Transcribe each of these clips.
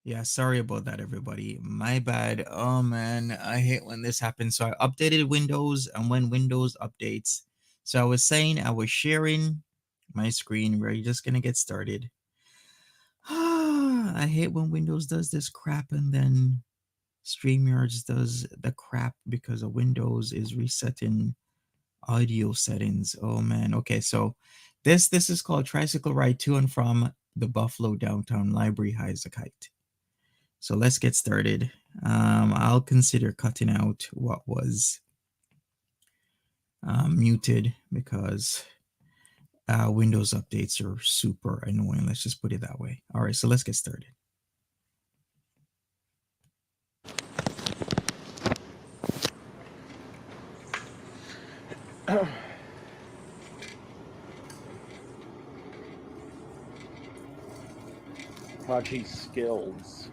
Yeah, sorry about that, everybody. My bad. Oh man, I hate when this happens. So I updated Windows, and when Windows updates, so I was saying I was sharing my screen. We're just gonna get started. I hate when Windows does this crap, and then StreamYards does the crap because of Windows is resetting audio settings. Oh man. Okay, so this is called Tricycle Ride to and from the Buffalo Downtown Library Highs a Kite. So let's get started. I'll consider cutting out what was muted because Windows updates are super annoying. Let's just put it that way. All right, so let's get started. Monty skills.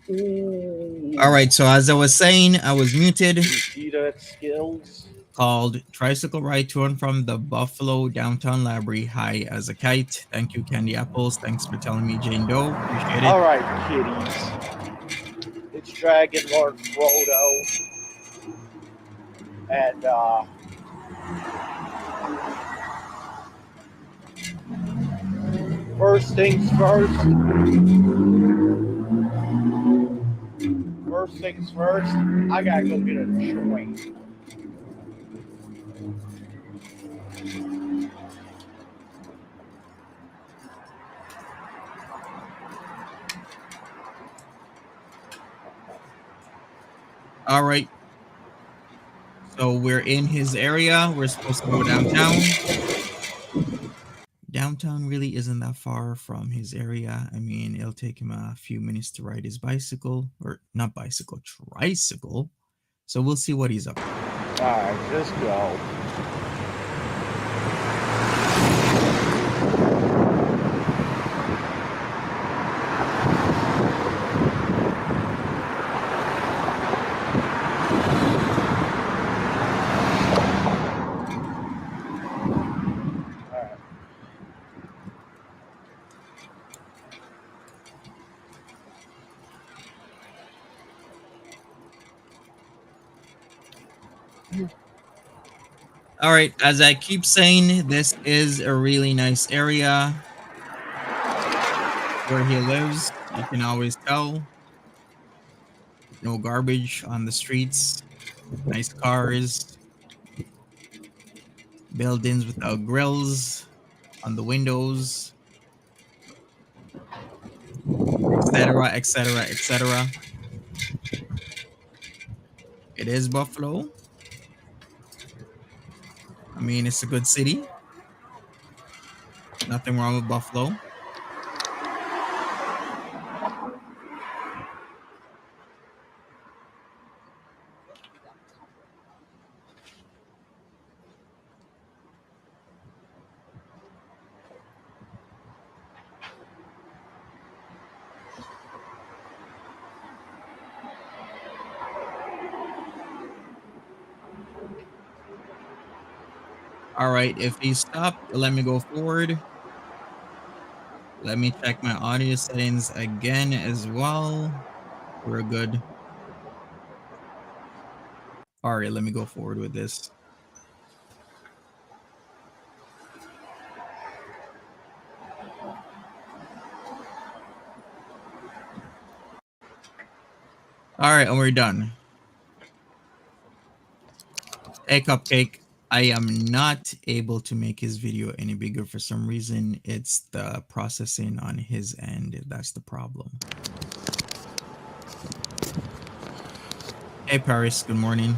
Ooh. All right, so as I was saying, I was muted. You see that skills? Called Tricycle Ride to and from the Buffalo Downtown Library. High as a kite. Thank you, Candy Apples. Thanks for telling me, Jane Doe. Appreciate it. All right, kitties. It's Dragon Lord Frodo. And, first things first. First things first, I gotta go get a joint. All right. So we're in his area. We're supposed to go downtown. Downtown really isn't that far from his area. I mean, it'll take him a few minutes to ride his bicycle, or not bicycle, tricycle. So we'll see what he's up to. All right, just go. All right, as I keep saying, this is a really nice area where he lives. You can always tell. No garbage on the streets. Nice cars. Buildings without grills on the windows. Etc., etc., etc. It is Buffalo. I mean, it's a good city. Nothing wrong with Buffalo. All right, if he stopped, let me go forward. Let me check my audio settings again as well. We're good. All right, let me go forward with this. All right, and we're done. Hey, Cupcake. I am not able to make his video any bigger for some reason. It's the processing on his end. That's the problem. Hey, Paris. Good morning.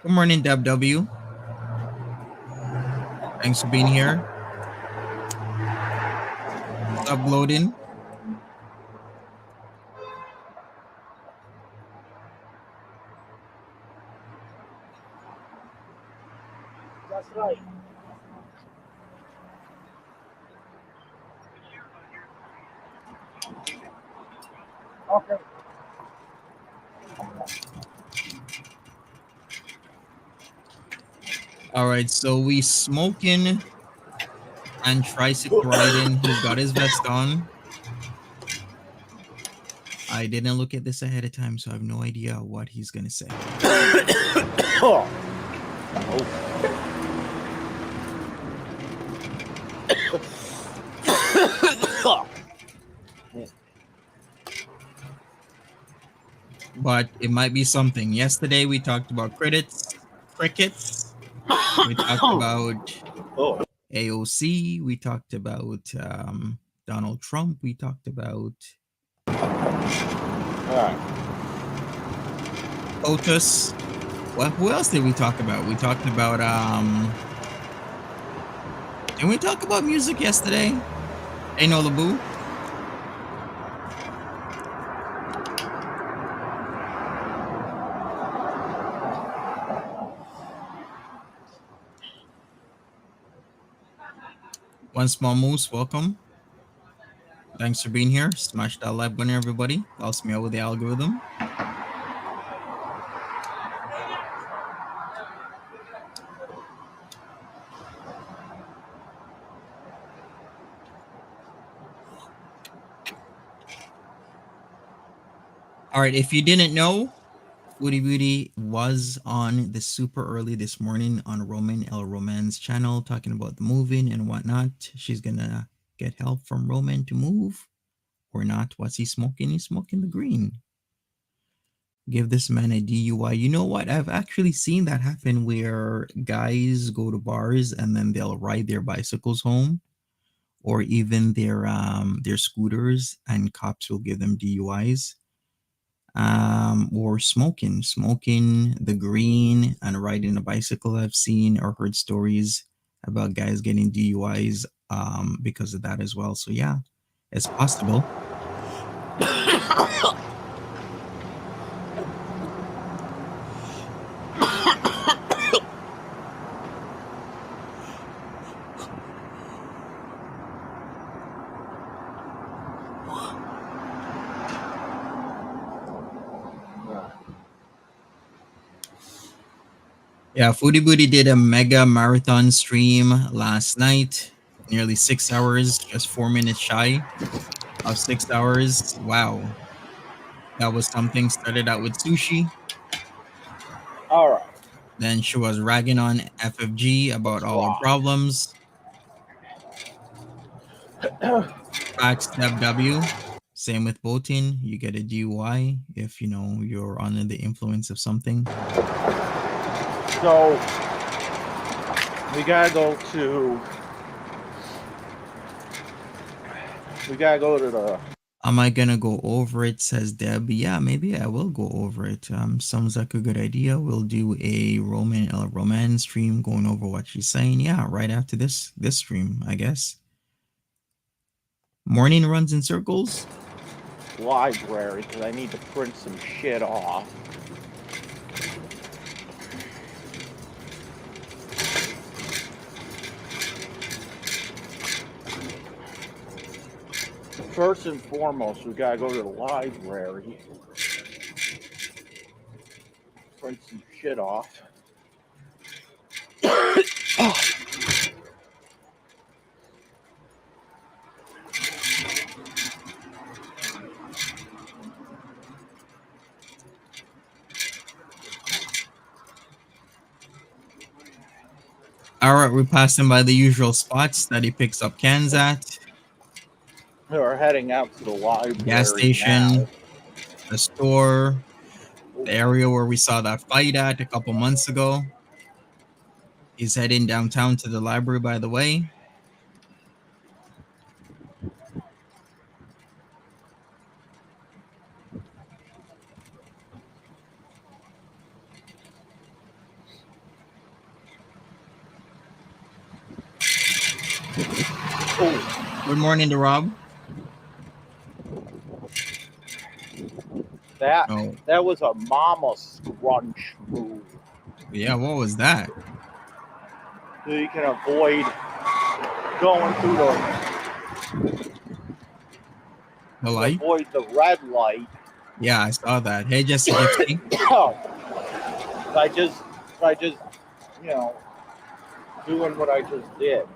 Good morning, Deb W. Thanks for being here. Uploading. That's right. Okay. All right, so we smoking and tricycle riding. He's got his vest on. I didn't look at this ahead of time, so I have no idea what he's gonna say. but it might be something. Yesterday we talked about crickets. We talked about Oh, AOC. We talked about Donald Trump. We talked about all right. POTUS. Well, who else did we talk about? We talked about didn't we talk about music yesterday? Ain't no Laboo. One Small Moose, welcome. Thanks for being here. Smash that like button, everybody. Helps me out with the algorithm. All right, if you didn't know, Woody Beauty was on the super early this morning on Roman El Roman's channel talking about the moving and whatnot. She's gonna get help from Roman to move or not. What's he smoking? He's smoking the green. Give this man a DUI. You know what? I've actually seen that happen where guys go to bars and then they'll ride their bicycles home or even their scooters, and cops will give them DUIs. Or smoking the green and riding a bicycle. I've seen or heard stories about guys getting DUIs because of that as well. So yeah, it's possible. Yeah, Foodie Booty did a mega marathon stream last night, nearly 6 hours, just 4 minutes shy of 6 hours. Wow. That was something. Started out with sushi. All right. Then she was ragging on FFG about all her problems. Backstep W. Same with boating. You get a DUI if you know you're under the influence of something. So we gotta go to the. Am I gonna go over it? Says Deb. Yeah, maybe I will go over it. Sounds like a good idea. We'll do a romance stream going over what she's saying. Yeah, right after this stream, I guess. Morning runs in circles. Library because I need to print some shit off. First and foremost, we gotta go to the library, print some shit off. All right, we're passing by the usual spots that he picks up cans at. We're heading out to the library. Gas station, now. the store, the area where we saw that fight at a couple months ago. He's heading downtown to the library, by the way. Oh. Good morning to Rob. That was a mama scrunch move. Yeah, what was that? So you can avoid going through The light? avoid the red light. Yeah, I saw that. Hey, Jesse Gipsy. I just, you know, doing what I just did.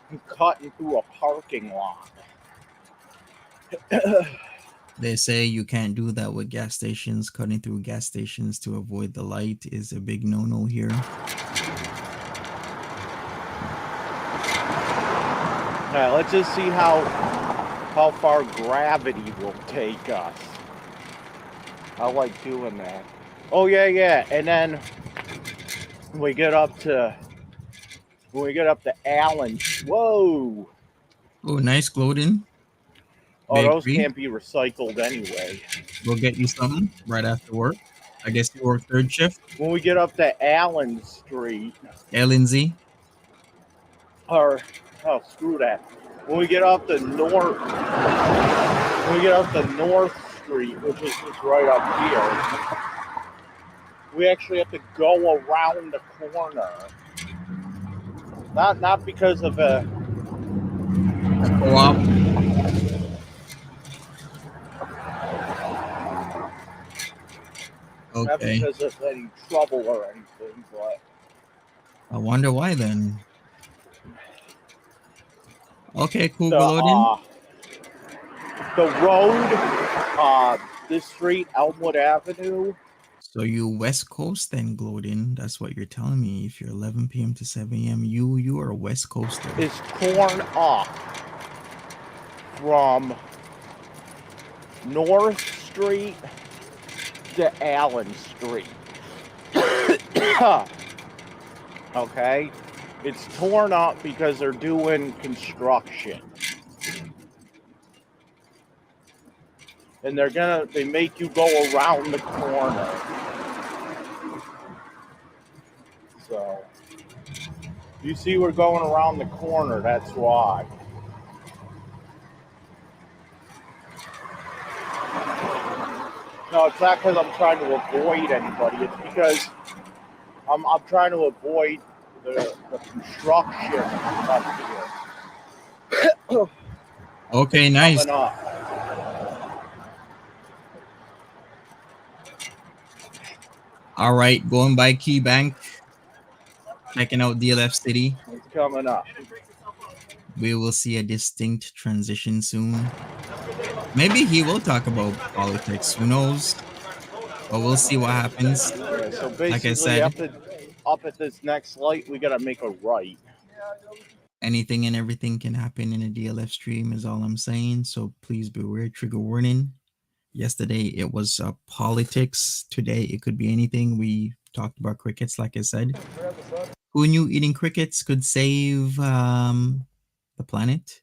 I'm cutting through a parking lot. They say you can't do that with gas stations. Cutting through gas stations to avoid the light is a big no-no here. All right, let's just see how far gravity will take us. I like doing that. Oh yeah, yeah. And then when we get up to Allen, whoa! Oh, nice clothing. Oh, those Bakery. can't be recycled anyway. Go get you something right after work. I guess you work third shift. When we get up to Allen Street, LNZ. or oh screw that. When we get up to North Street, which is just right up here, we actually have to go around the corner. Not because of a A co-op. not Okay. because of any trouble or anything, but I wonder why then. Okay, cool, the Golodin. the road, this street, Elmwood Avenue, So you West Coast then, Golodin. That's what you're telling me. If you're 11 p.m. to 7 a.m., you are a West Coaster. is torn up from North Street to Allen Street. Okay? It's torn up because they're doing construction. And they make you go around the corner. So, you see we're going around the corner, that's why. No, it's not because I'm trying to avoid anybody. It's because I'm trying to avoid the construction up here. Okay, nice. Coming up. All right, going by Key Bank, checking out DLF City. It's coming up. We will see a distinct transition soon. Maybe he will talk about politics. Who knows? But we'll see what happens. Yeah, so Like I basically, said, up at this next light, we gotta make a right. anything and everything can happen in a DLF stream, is all I'm saying. So please beware. Trigger warning. Yesterday it was politics. Today it could be anything. We talked about crickets, like I said. Who knew eating crickets could save the planet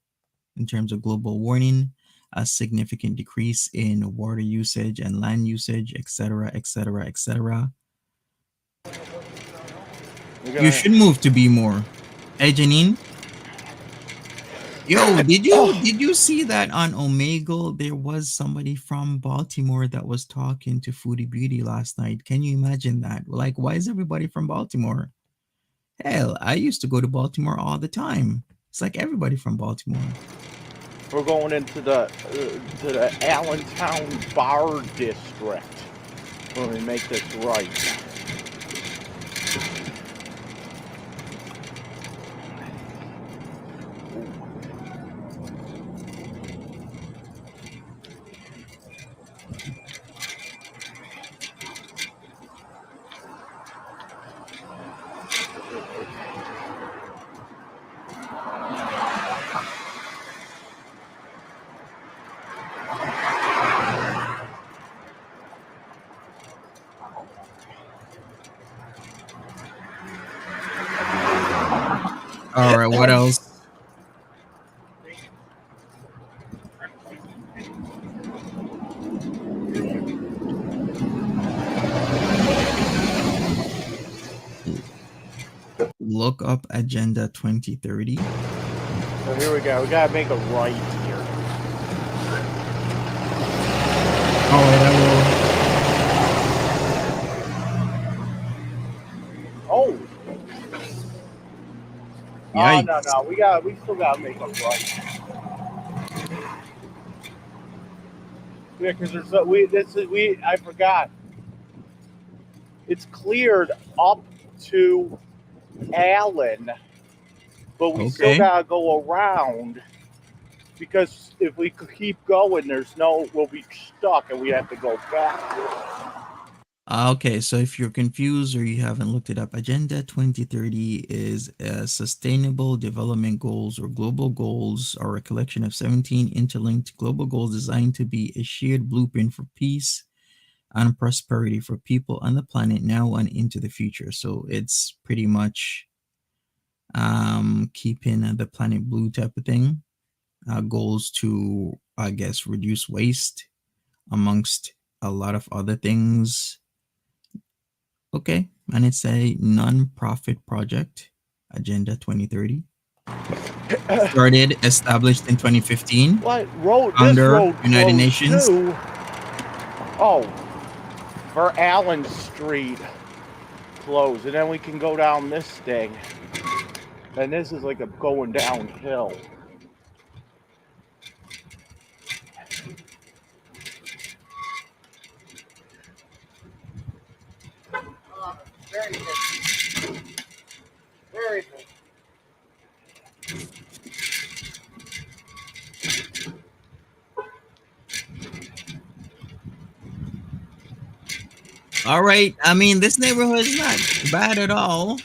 in terms of global warming, a significant decrease in water usage and land usage, etc., etc., etc. You should move to be more. Hey, Janine. Yo, did you see that on Omegle? There was somebody from Baltimore that was talking to Foodie Beauty last night. Can you imagine that? Like, why is everybody from Baltimore? Hell, I used to go to Baltimore all the time. It's like everybody from Baltimore. We're going into the Allentown Bar District when we make this right. All right, what else? Look up Agenda 2030. So here we go. We gotta make a right here. All right, I will. Oh. Yikes. No. We still gotta make a right. Yeah, because I forgot. It's cleared up to Allen, but we still Okay. gotta go around because if we keep going, we'll be stuck and we have to go back. Okay, so if you're confused or you haven't looked it up, Agenda 2030 is sustainable development goals or global goals, are a collection of 17 interlinked global goals designed to be a shared blueprint for peace, and prosperity for people on the planet now and into the future. So it's pretty much keeping the planet blue type of thing. Goals to, I guess, reduce waste amongst a lot of other things. Okay, and it's a non-profit project, Agenda 2030. Started, established in 2015, What road? This under road United closed Nations. too. Oh, for Allen Street closed, and then we can go down this thing. And this is like a going downhill. Very good. Very good. All right, I mean, this neighborhood is not bad at all.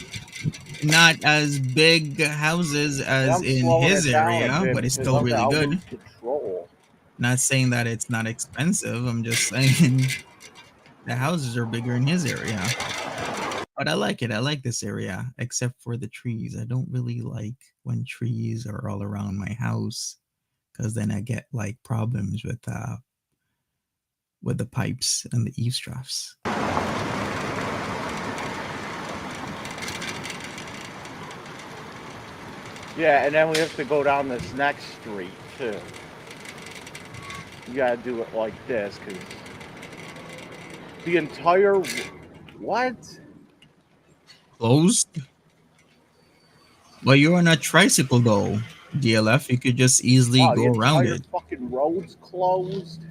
Not as big houses And as I'm in slowing his it down a area, bit but it's because still really I'll good. lose control. Not saying that it's not expensive. I'm just saying the houses are bigger in his area. But I like it. I like this area, except for the trees. I don't really like when trees are all around my house, because then I get like problems with the pipes and the eavesdrops. Yeah, and then we have to go down this next street too. You gotta do it like this because the entire what? Closed? Well, you're on a tricycle though, DLF. You could just easily Wow, the go around entire it. fucking road's closed.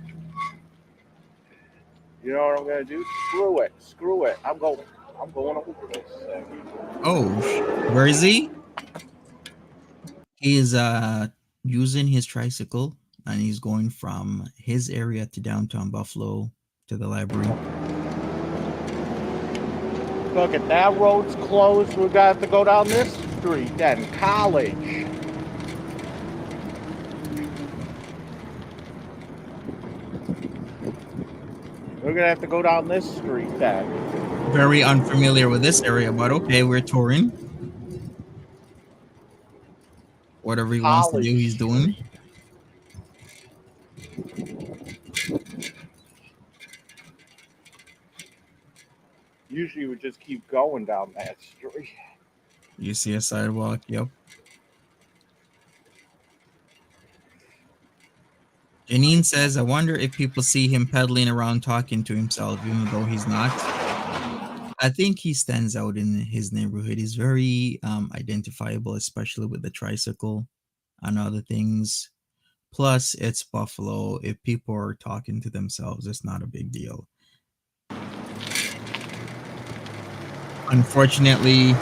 You know what I'm gonna do? Screw it. Screw it. I'm going. I'm going over this. Oh, where is he? He is using his tricycle, and he's going from his area to downtown Buffalo to the library. Look at that road's closed. We got to go down this street then. College. We're gonna have to go down this street then. Very unfamiliar with this area, but okay, we're touring. Whatever he wants to do, College he's doing. Street. Usually we just keep going down that street. You see a sidewalk, yep. Janine says, I wonder if people see him pedaling around talking to himself, even though he's not. I think he stands out in his neighborhood. He's very identifiable, especially with the tricycle and other things. Plus, it's Buffalo. If people are talking to themselves, it's not a big deal. Unfortunately,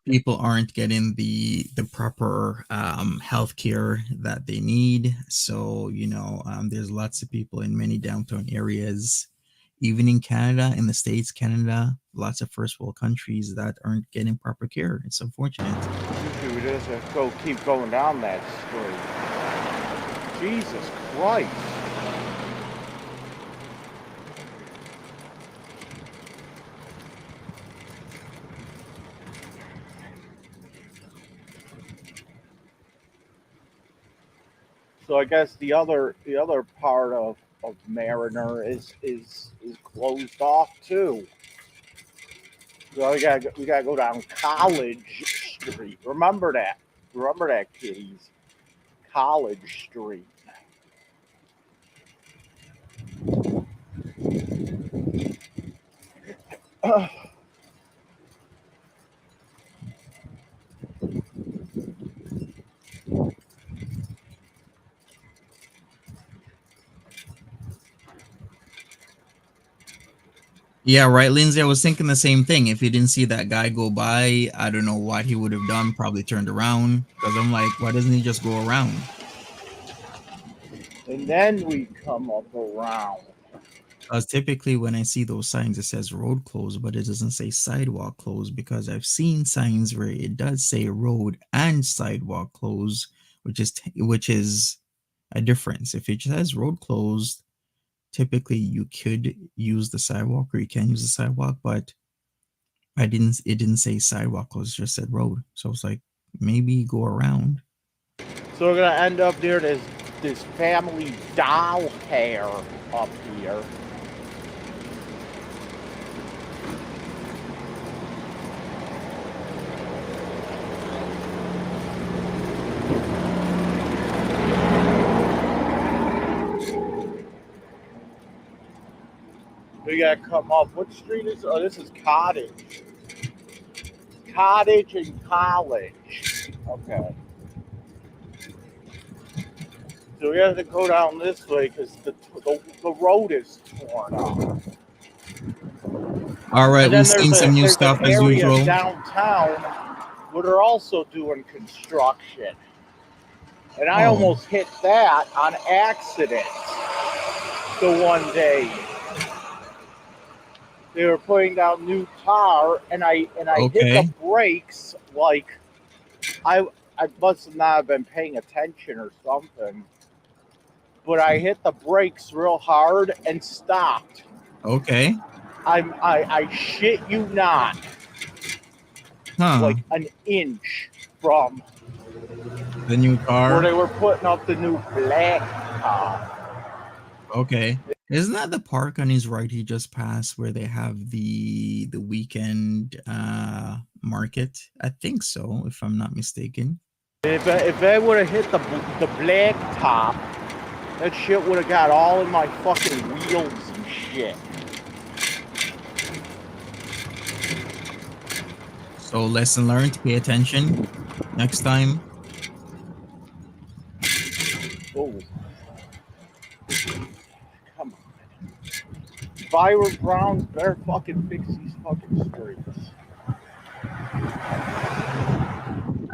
people aren't getting the proper health care that they need. So, there's lots of people in many downtown areas, even in Canada, in the States, Canada, lots of first world countries that aren't getting proper care. It's unfortunate. Usually we just have to keep going down that street. Jesus Christ. So I guess the other part of Mariner is closed off too. So we gotta go down College Street. Remember that. Remember that, kiddies. College Street. Yeah, right, Lindsay. I was thinking the same thing. If he didn't see that guy go by, I don't know what he would have done. Probably turned around, because I'm like, why doesn't he just go around? And then we come up around. Because typically when I see those signs, it says road closed, but it doesn't say sidewalk closed, because I've seen signs where it does say road and sidewalk closed, which is a difference. If it says road closed, typically you could use the sidewalk or you can use the sidewalk, but I didn't. It didn't say sidewalk. It was just said road. So I was like, maybe go around. So we're gonna end up near this family doll hair up here. We gotta come up. What street is? Oh, this is Cottage. Cottage and College. Okay. So we have to go down this way because the road is torn up. All right, And we've then seen some new there's an stuff as area usual. downtown where they're also doing construction. And I Oh, almost hit that on accident the one day. They were putting down new tar, and I hit the okay, brakes like I I must not have been paying attention or something. But I hit the brakes real hard and stopped. okay, I shit you not, huh? like an inch from The new where car. they were putting up the new black car. Okay, isn't that the park on his right? He just passed where they have the weekend market. I think so, if I'm not mistaken. If I would have hit the black top, that shit would have got all in my fucking wheels and shit. So lesson learned. Pay attention next time. Oh, come on. Byron Brown better fucking fix these fucking streets.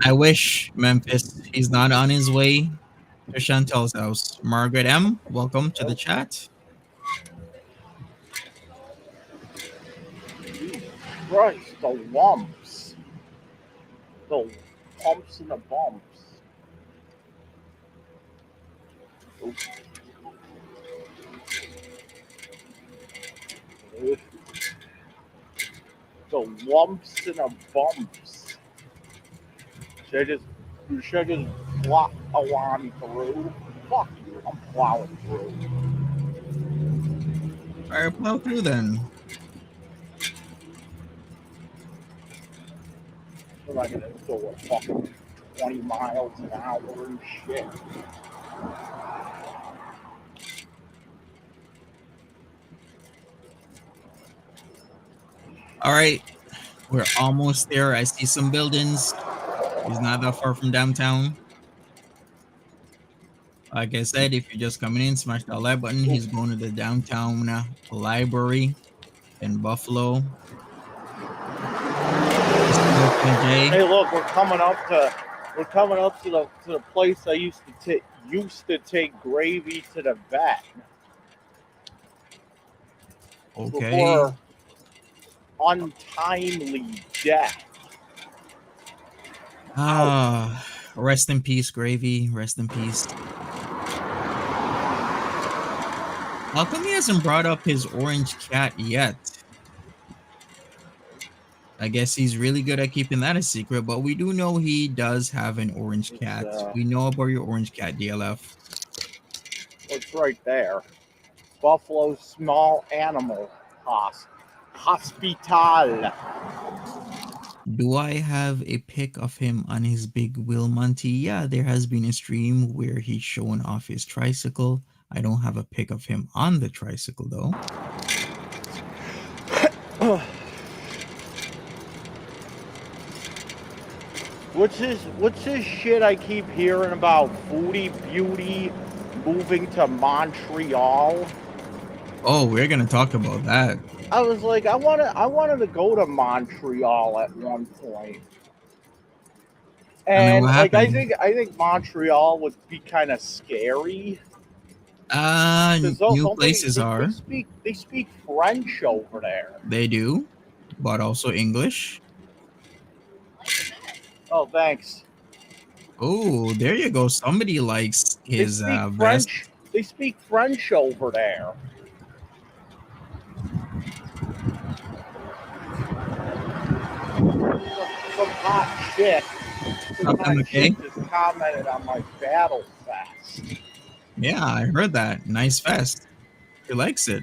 I wish Memphis he's not on his way to Chantel's house. Margaret M, welcome to the chat. Jesus Christ, the lumps. The pumps and the bumps. The lumps and the bumps. Should I just, should I just plow on through? Fuck you, I'm plowing through. All right, plow through then. What am I gonna do? A fucking 20 miles an hour and shit. All right, we're almost there. I see some buildings. He's not that far from downtown. Like I said, if you're just coming in, smash that like button. Ooh. He's going to the downtown library in Buffalo. Mr. Hey, KJ. look, we're coming up to the place I used to take gravy to the vet Okay. before untimely death. Ouch. Rest in peace, Gravy. Rest in peace. How come he hasn't brought up his orange cat yet? I guess he's really good at keeping that a secret, but we do know he does have an orange It's cat. We know about your orange cat, DLF. it's right there. Buffalo Small Animal Hospital. Do I have a pic of him on his big wheel, Monty? Yeah, there has been a stream where he's showing off his tricycle. I don't have a pic of him on the tricycle though. What's this shit I keep hearing about Foodie Beauty moving to Montreal? Oh, we're gonna talk about that. I was like, I wanted to go to Montreal at one point. And then And what like happened? I think Montreal would be kind of scary because New don't places are. they speak French over there. They do, but also English. Oh, thanks. Oh, there you go. Somebody likes They his speak vest. French. They speak French over there. some hot chick. Some Stop them, hot okay? chick just commented on my battle vest. Yeah, I heard that. Nice vest. He likes it.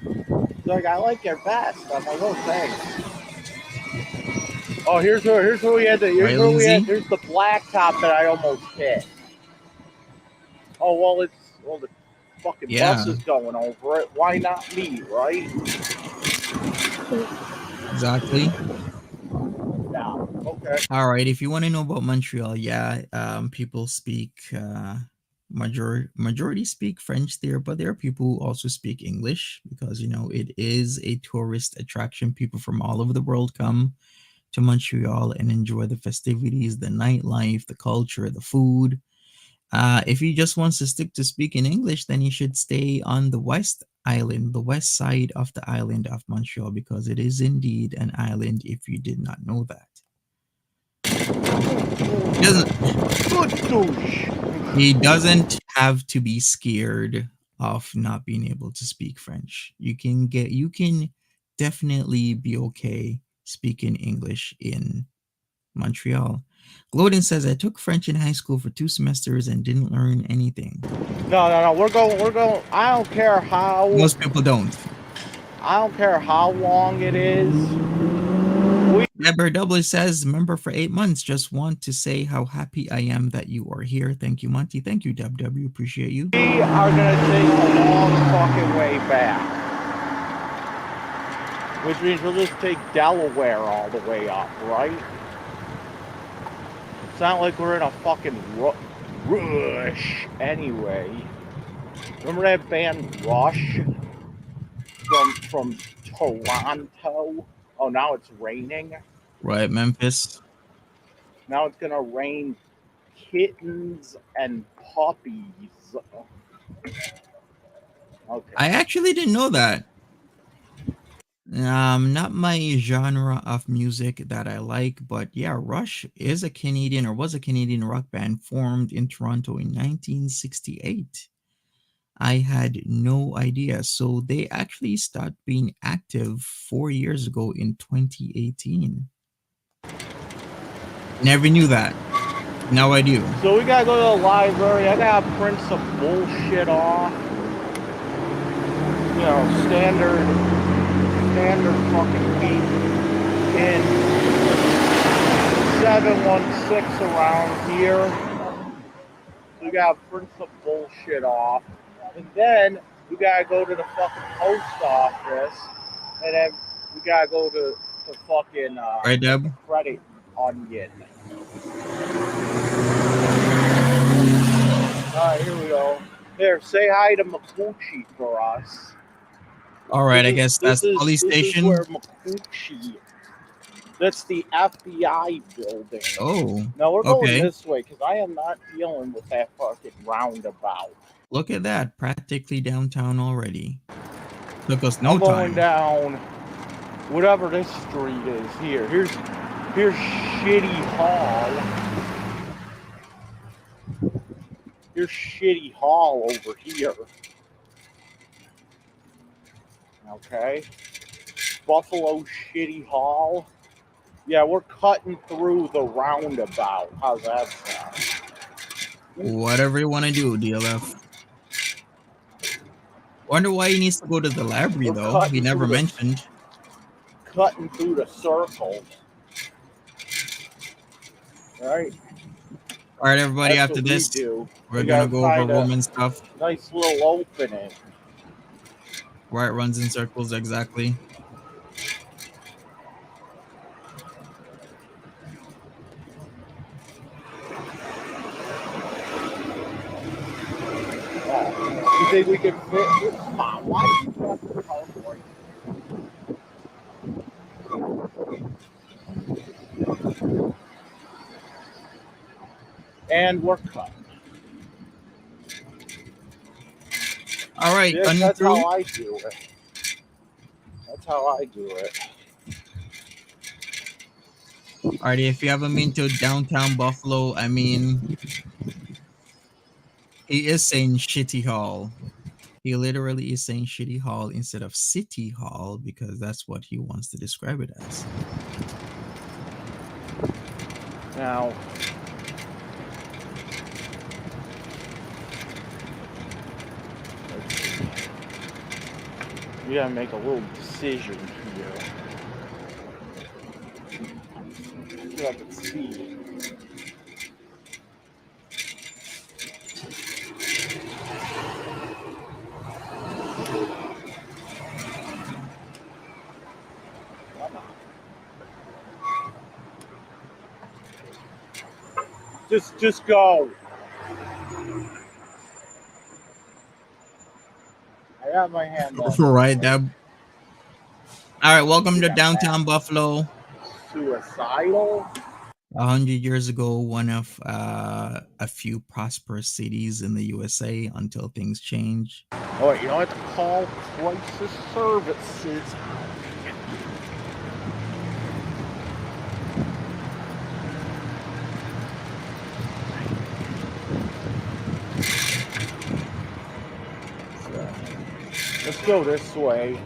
She's like, I like your vest. I'm like, oh, thanks. Oh, here's where we had Right, Lindsay? here's the blacktop that I almost hit. Oh, well, the fucking Yeah, bus is going over it. Why not me, right? exactly. Yeah, okay. All right. If you want to know about Montreal, yeah, people speak majority speak French there, but there are people who also speak English because it is a tourist attraction. People from all over the world come to Montreal and enjoy the festivities, the nightlife, the culture, the food. If you just wants to stick to speaking English, then you should stay on the West Island, the west side of the island of Montreal, because it is indeed an island. If you did not know that, he doesn't. Good douche. He doesn't have to be scared of not being able to speak French. You can definitely be okay speaking English in Montreal. Gloden says, I took French in high school for 2 semesters and didn't learn anything. No. We're going. I don't care Most people don't. how long it is. Deborah W says, member for 8 months. Just want to say how happy I am that you are here. Thank you, Monty. Thank you, Deb W. Appreciate you. We are gonna take a long fucking way back, which means we'll just take Delaware all the way up, right? It's not like we're in a fucking rush anyway. Remember that band Rush from Toronto? Oh, now it's raining. Right, Memphis. Now it's gonna rain kittens and puppies. Okay. I actually didn't know that. Not my genre of music that I like, but yeah, Rush is a Canadian or was a Canadian rock band formed in Toronto in 1968. I had no idea. So they actually stopped being active 4 years ago in 2018. Never knew that. Now I do. So we gotta go to the library. I gotta print some bullshit off. Standard fucking week in 716 around here. We gotta print some bullshit off. And then we gotta go to the fucking post office. And then we gotta go to the fucking Right, Deb? credit onion. Alright, here we go. Here, say hi to Makuchi for us. All right, I guess that's the police station. This is where Makuchi. That's the FBI building. Oh, now we're going okay. this way because I am not dealing with that fucking roundabout. Look at that, practically downtown already. Took us no I'm going time. down whatever this street is here. Here's Shitty Hall. Here's Shitty Hall over here. Okay. Buffalo Shitty Hall. Yeah, we're cutting through the roundabout. How's that sound? Whatever you want to do, DLF. Wonder why he needs to go to the library, though. He never mentioned. Cutting through the circles. Right? All right, everybody, That's after this, we're going to go over Roman stuff. Nice little opening. Where it runs in circles, exactly. You think we can fit? Come on, why are you fucking California? And we're cut. All right, that's how I do it. That's how I do it. Alrighty, if you haven't been to downtown Buffalo, I mean, he is saying Shitty Hall. He literally is saying shitty hall instead of city hall because that's what he wants to describe it as. Now, let's see. We gotta make a little decision here. See if I can see. Just go. I got my hand on Right. it. All right. Welcome See, to I'm downtown Buffalo. suicidal. 100 years ago, one of a few prosperous cities in the USA until things change. Oh, wait, you know what to call crisis services. So, let's go this way.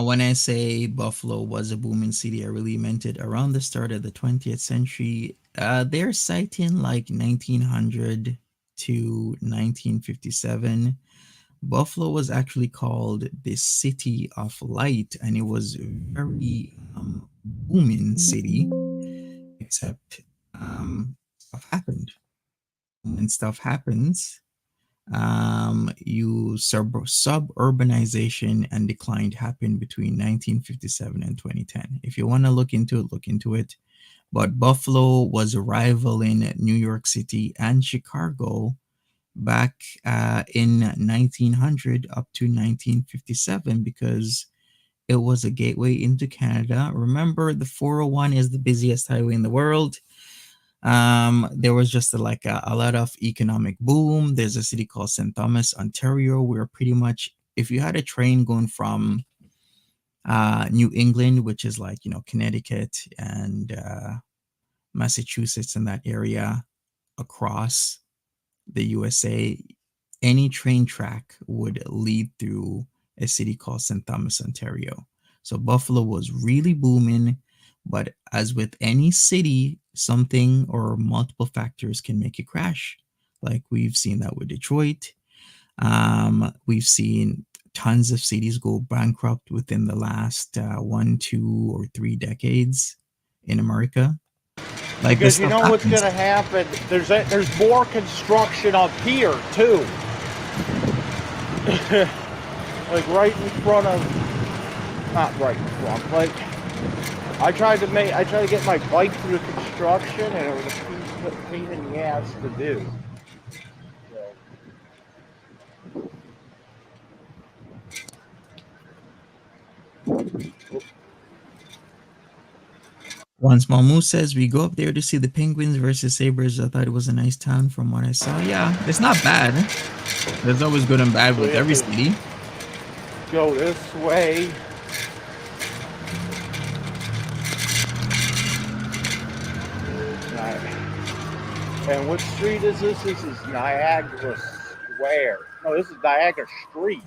When I say Buffalo was a booming city, I really meant it around the start of the 20th century. They're citing like 1900 to 1957. Buffalo was actually called the City of Light, and it was a very booming city, except stuff happened. And stuff happens, suburbanization and decline happened between 1957 and 2010. If you want to look into it, look into it. But Buffalo was rivaling New York City and Chicago back in 1900 up to 1957 because it was a gateway into Canada. Remember, the 401 is the busiest highway in the world. There was just a lot of economic boom. There's a city called St. Thomas, Ontario, where pretty much if you had a train going from New England, which is like, Connecticut and Massachusetts in that area across the USA, any train track would lead through a city called St. Thomas, Ontario. So Buffalo was really booming, but as with any city, something or multiple factors can make it crash. Like we've seen that with Detroit. We've seen tons of cities go bankrupt within the last 1, 2, or 3 decades in America. Like this Because you stuff know what's happens. gonna happen? There's more construction up here too. Like right in front of, not right in front. Like I tried to get my bike through construction, and it was a pain in the ass to do. Once Mamu says we go up there to see the Penguins versus Sabres. I thought it was a nice town from what I saw. Yeah, it's not bad. There's always good and bad So with we have every to city. go this way. And which street is this? This is Niagara Square. No, this is Niagara Street.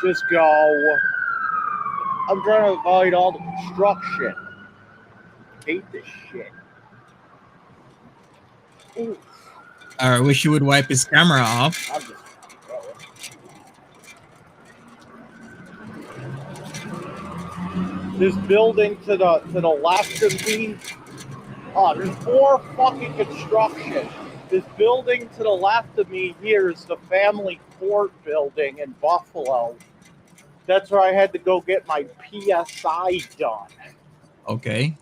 Just go. I'm trying to avoid all the construction. Hate this shit. Ooh, I wish you would wipe his camera off. I'm just. This building to the left of me. Oh, there's more fucking construction. This building to the left of me here is the family court building in Buffalo. That's where I had to go get my PSI done. Okay.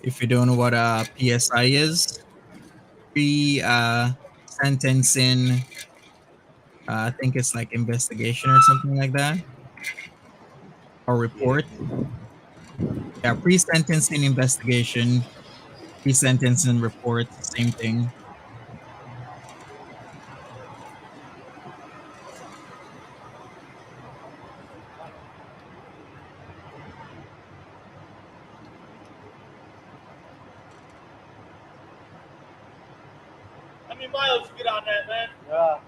If you don't know what a PSI is, pre sentencing, I think it's like investigation or something like that, or Yeah. report. Yeah, pre-sentencing investigation, pre-sentencing report, same thing. many miles you get on that, man? Yeah.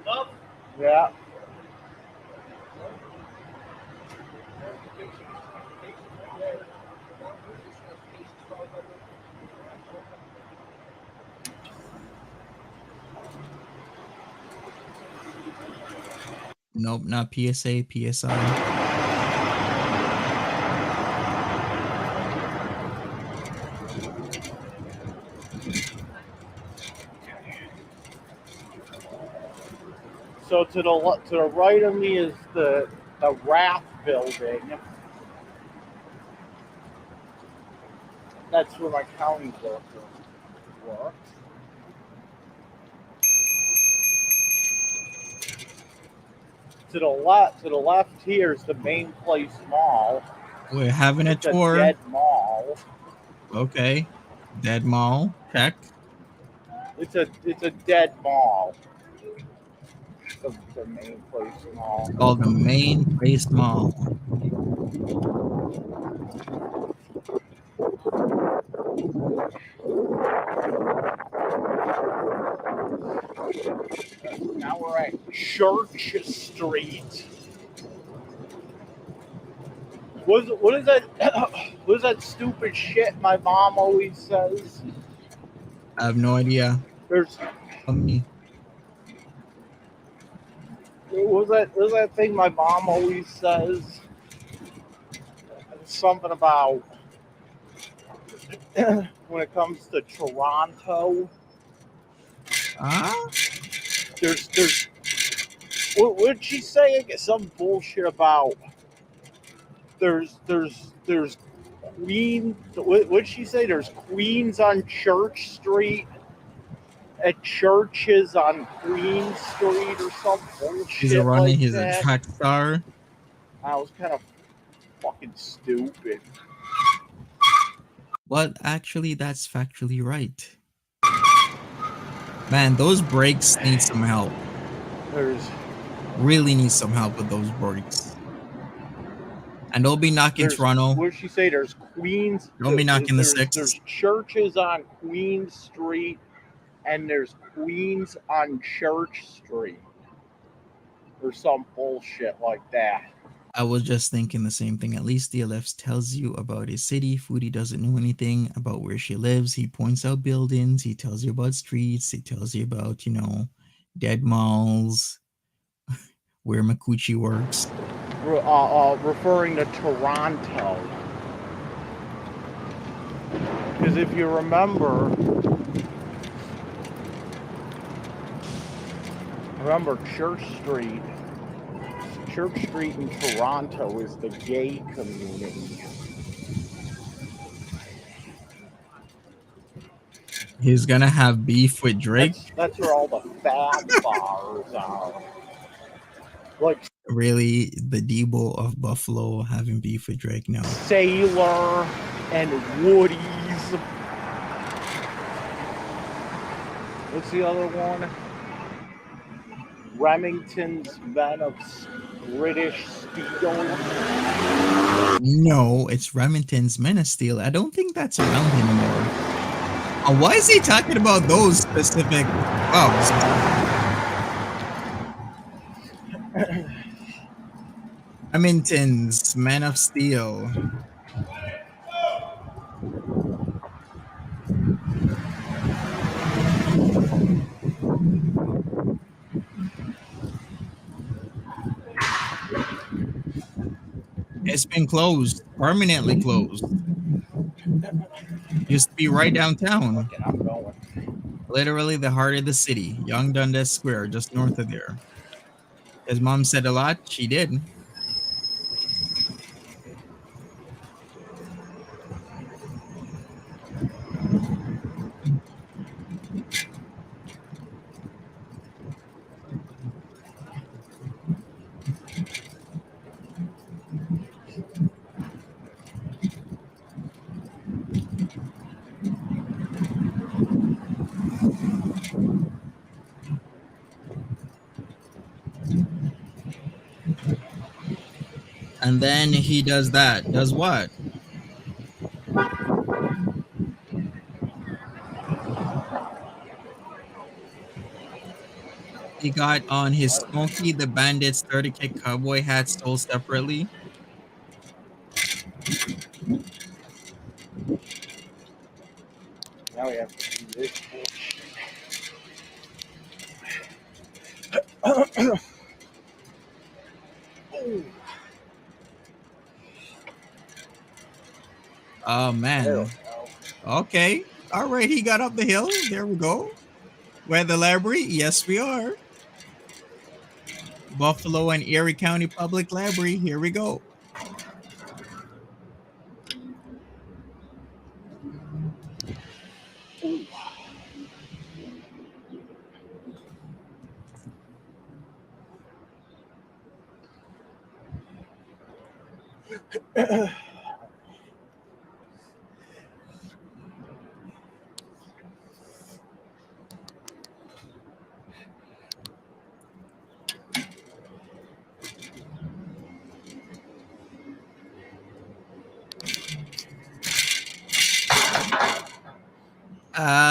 Enough? Yeah. Nope, not PSA, PSI. So to the right of me is the RAF building. That's where my county worker works. To the left here is the Main Place Mall. We're having a It's a tour. dead mall. Okay. Dead mall. Check. It's a dead mall. The Main Place Mall. Called the Main Place Mall. Now we're at Church Street. What is that? What is that stupid shit my mom always says? I have no idea. There's Me. what was that thing my mom always says? Something about when it comes to Toronto. There's what did she say? Some bullshit about there's Queen. What did she say? There's Queens on Church Street, at churches on Queen Street or some bullshit. He's a running. Like He's that. a track star. I was kind of fucking stupid. But actually, that's factually right. Man, those brakes need some help. Really need some help with those brakes. And don't be knocking Toronto. What did she say? There's Queens. Don't be knocking the six. There's churches on Queen Street, and there's Queens on Church Street, or some bullshit like that. I was just thinking the same thing. At least DLF tells you about his city. Foodie doesn't know anything about where she lives. He points out buildings. He tells you about streets. He tells you about, dead malls, where Makuchi works. Referring to Toronto. Because if you remember Church Street in Toronto is the gay community. He's gonna have beef with Drake. That's where all the fab bars are. Like really, the Debo of Buffalo having beef with Drake now. Sailor and Woody's. What's the other one? Remington's Men of British Steel. No, it's Remington's Men of Steel. I don't think that's around anymore. Why is he talking about those specific pubs? Remington's Men of Steel. It's been closed, permanently closed. Used to be right downtown. Okay, I'm going. Literally the heart of the city, Young Dundas Square, just north of there. His mom said a lot, she did. And then he does that. Does what? He got on his Smokey the Bandit's 30 kick cowboy hat sold separately. Now we have to do this bullshit. Ooh, Oh there we man. go. Okay. All right. He got up the hill. There we go. We're at the library. Yes, we are. Buffalo and Erie County Public Library. Here we go. Ooh.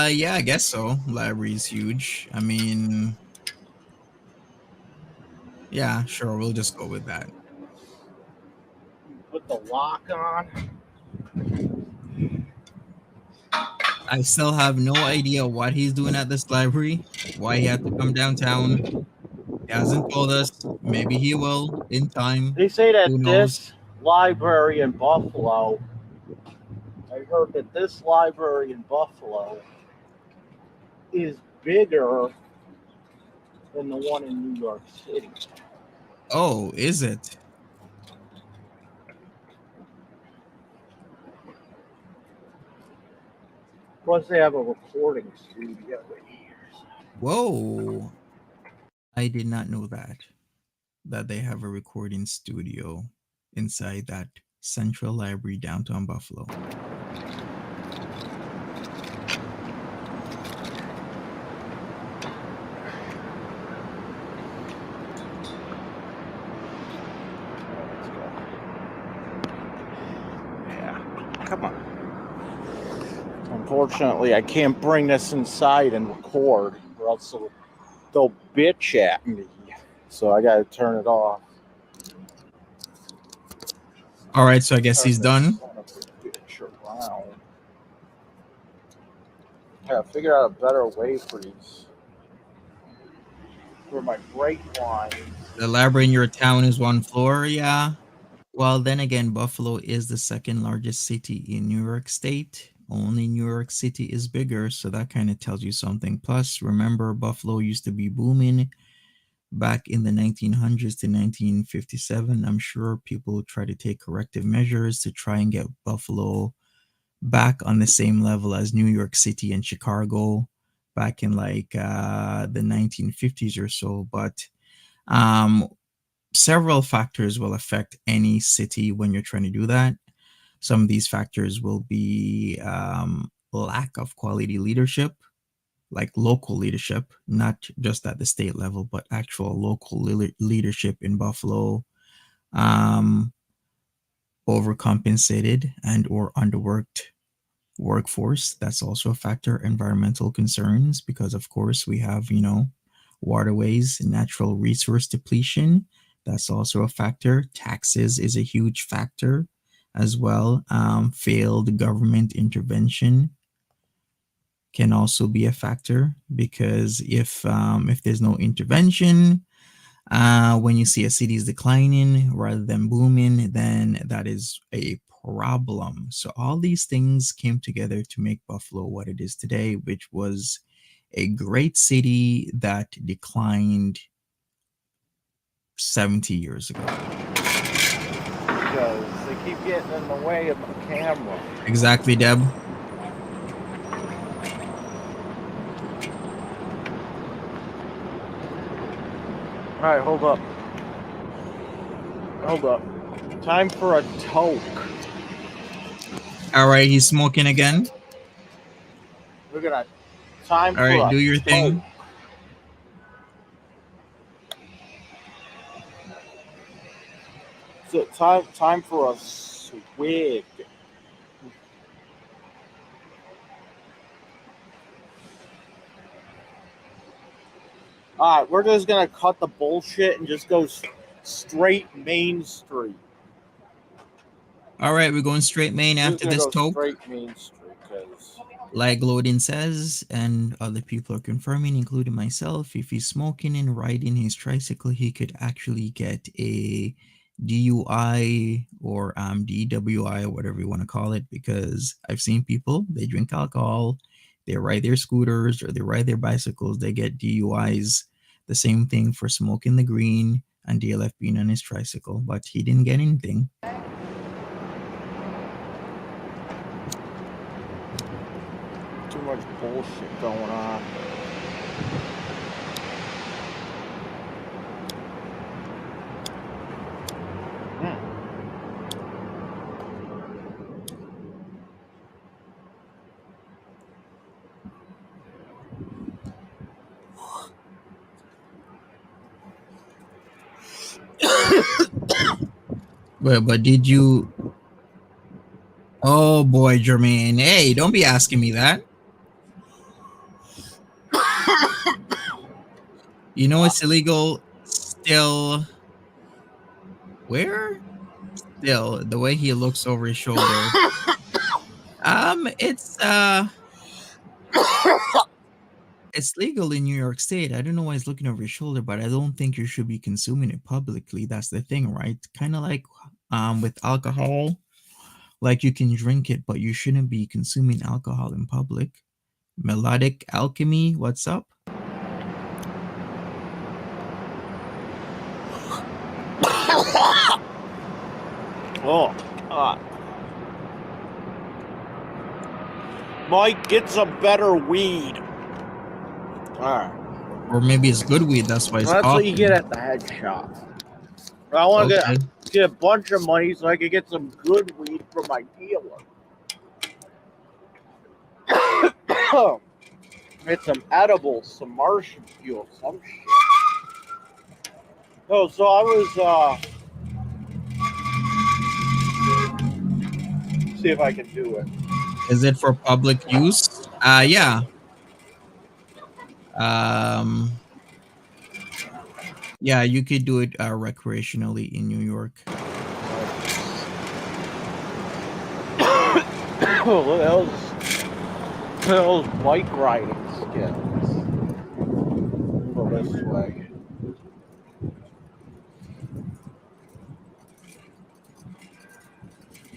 Yeah, I guess so. Library's huge. I mean, yeah, sure. We'll just go with that. Put the lock on. I still have no idea what he's doing at this library, why he had to come downtown. He hasn't told us. Maybe he will in time. They say that Who knows? this library in Buffalo, I heard that this library in Buffalo is bigger than the one in New York City. Oh, is it? Plus, they have a recording studio in here. Whoa. I did not know that they have a recording studio inside that central library downtown Buffalo. Yeah, come on. Unfortunately, I can't bring this inside and record, or else they'll bitch at me. So I gotta turn it off. All right, so I guess Turn he's this done. son of a bitch around. Yeah, figure out a better way for these. For my brake lines. The library in your town is one floor, yeah. Well, then again, Buffalo is the second largest city in New York State. Only New York City is bigger, so that kind of tells you something. Plus, remember, Buffalo used to be booming back in the 1900s to 1957. I'm sure people try to take corrective measures to try and get Buffalo back on the same level as New York City and Chicago back in like the 1950s or so. But um, several factors will affect any city when you're trying to do that. Some of these factors will be lack of quality leadership, like local leadership, not just at the state level, but actual local leadership in Buffalo, um, overcompensated and or underworked workforce. That's also a factor. Environmental concerns, because of course we have, waterways, natural resource depletion. That's also a factor. Taxes is a huge factor as well. Failed government intervention can also be a factor, because if there's no intervention, when you see a city is declining rather than booming, then that is a problem. So all these things came together to make Buffalo what it is today, which was a great city that declined 70 years ago. Because they keep getting in the way of the camera. Exactly, Deb. Alright, hold up. Hold up. Time for a toke. All right, he's smoking again. We're gonna time All for right, a do your toke. thing. So time for a swig. All right, we're just gonna cut the bullshit and just go straight Main Street. All right, we're going straight main We're just after gonna this go talk. straight Main Street because Like Loden says, and other people are confirming, including myself, if he's smoking and riding his tricycle, he could actually get a DUI or DWI or whatever you want to call it, because I've seen people, they drink alcohol, they ride their scooters or they ride their bicycles, they get DUIs. The same thing for smoking the green and DLF being on his tricycle, but he didn't get anything. too much bullshit going on. But did you? Oh boy, Jermaine. Hey, don't be asking me that. You know it's illegal still. Where? Still, the way he looks over his shoulder. It's legal in New York State. I don't know why he's looking over his shoulder, but I don't think you should be consuming it publicly. That's the thing, right? Kind of like with alcohol. Like you can drink it, but you shouldn't be consuming alcohol in public. Melodic Alchemy, what's up? Oh, Mike, get some better weed. All right. Or maybe it's good weed, that's why it's That's what you coughing. get at the head shop. I want to Okay. get a bunch of money so I can get some good weed from my dealer. Get some edibles, some marsupial, some shit. Oh, so I was see if I can do it. Is it for public use? Yeah. Yeah, you could do it recreationally in New York. Oh, look at those bike riding skills. Go this way.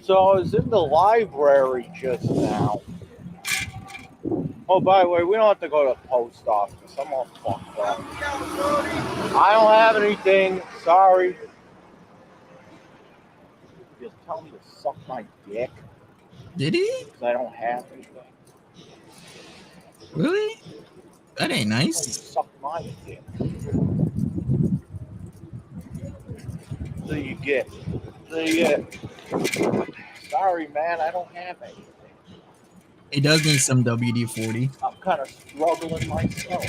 So I was in the library just now. Oh, by the way, we don't have to go to the post office. I'm all fucked up. I don't have anything. Sorry. Just tell me to suck my dick. Did he? Because I don't have anything. Really? That ain't Tell me to nice. suck my dick. So you get. Sorry, man, I don't have anything. It does need some WD-40. I'm kind of struggling myself.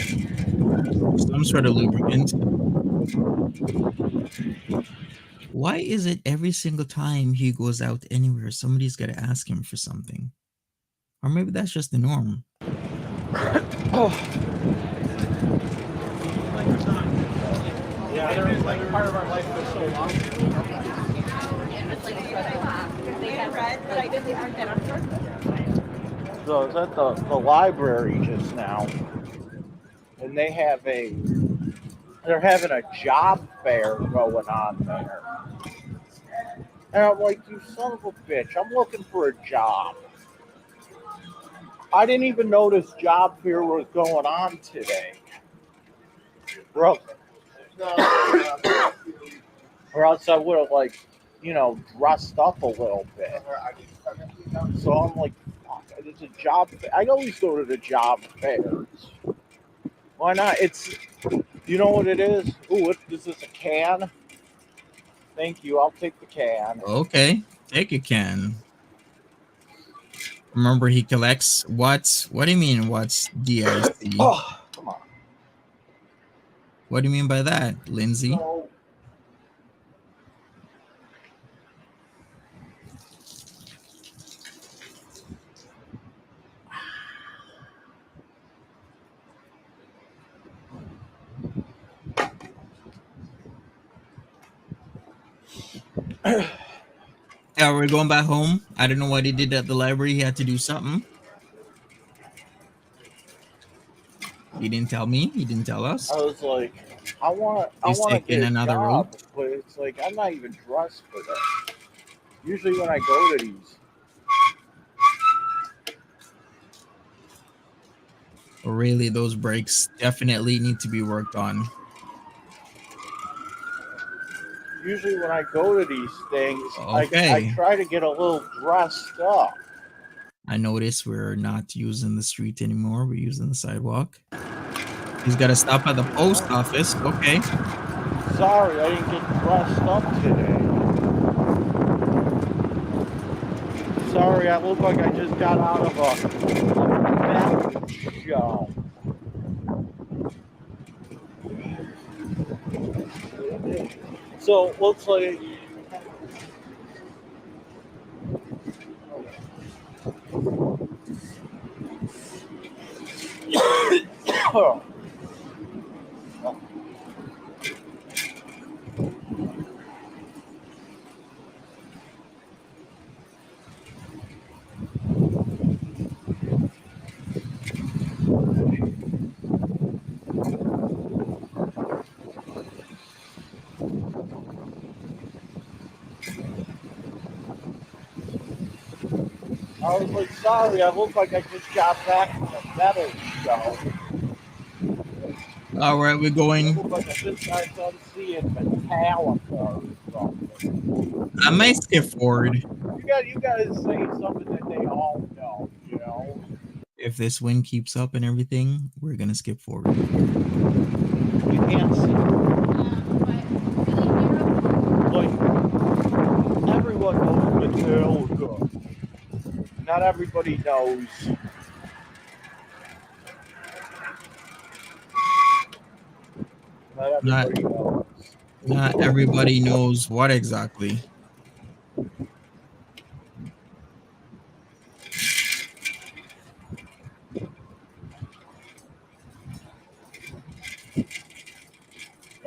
Some sort of lubricant. Why is it every single time he goes out anywhere, somebody's got to ask him for something? Or maybe that's just the norm. Yeah, they're like part of our life for so long. So I was at the library just now, and they're having a job fair going on there. And I'm like, you son of a bitch, I'm looking for a job. I didn't even know this job fair was going on today. Bro. Or else I would have, like, dressed up a little bit. So I'm like, fuck, it's a job fair. I always go to the job fairs. Why not? You know what it is? Ooh, is this a can? Thank you, I'll take the can. Okay, take a can. Remember, he collects what? What do you mean, what's DIC? Oh, come on. What do you mean by that, Lindsay? So, Yeah, we're going back home. I don't know what he did at the library. He had to do something. He didn't tell me. He didn't tell us. I was like, I He's want to taking get a another route. job, but it's like I'm not even dressed for that. Usually when I go to these, Really, those brakes definitely need to be worked on. things, I Okay. try to get a little dressed up. I notice we're not using the street anymore. We're using the sidewalk. He's got to stop at the post office. Okay. Sorry, I didn't get dressed up today. Sorry, I look like I just got out of a fashion show. So looks like I was like, sorry, I look like I just got back from a metal show. All right, we're I going. look like I just got done seeing Metallica or something. I might skip forward. You guys say something that they all know, you know? If this wind keeps up and everything, we're going to skip forward. You can't see. Like, everyone knows Metallica. Not everybody knows. Not Not everybody knows. not everybody knows what exactly.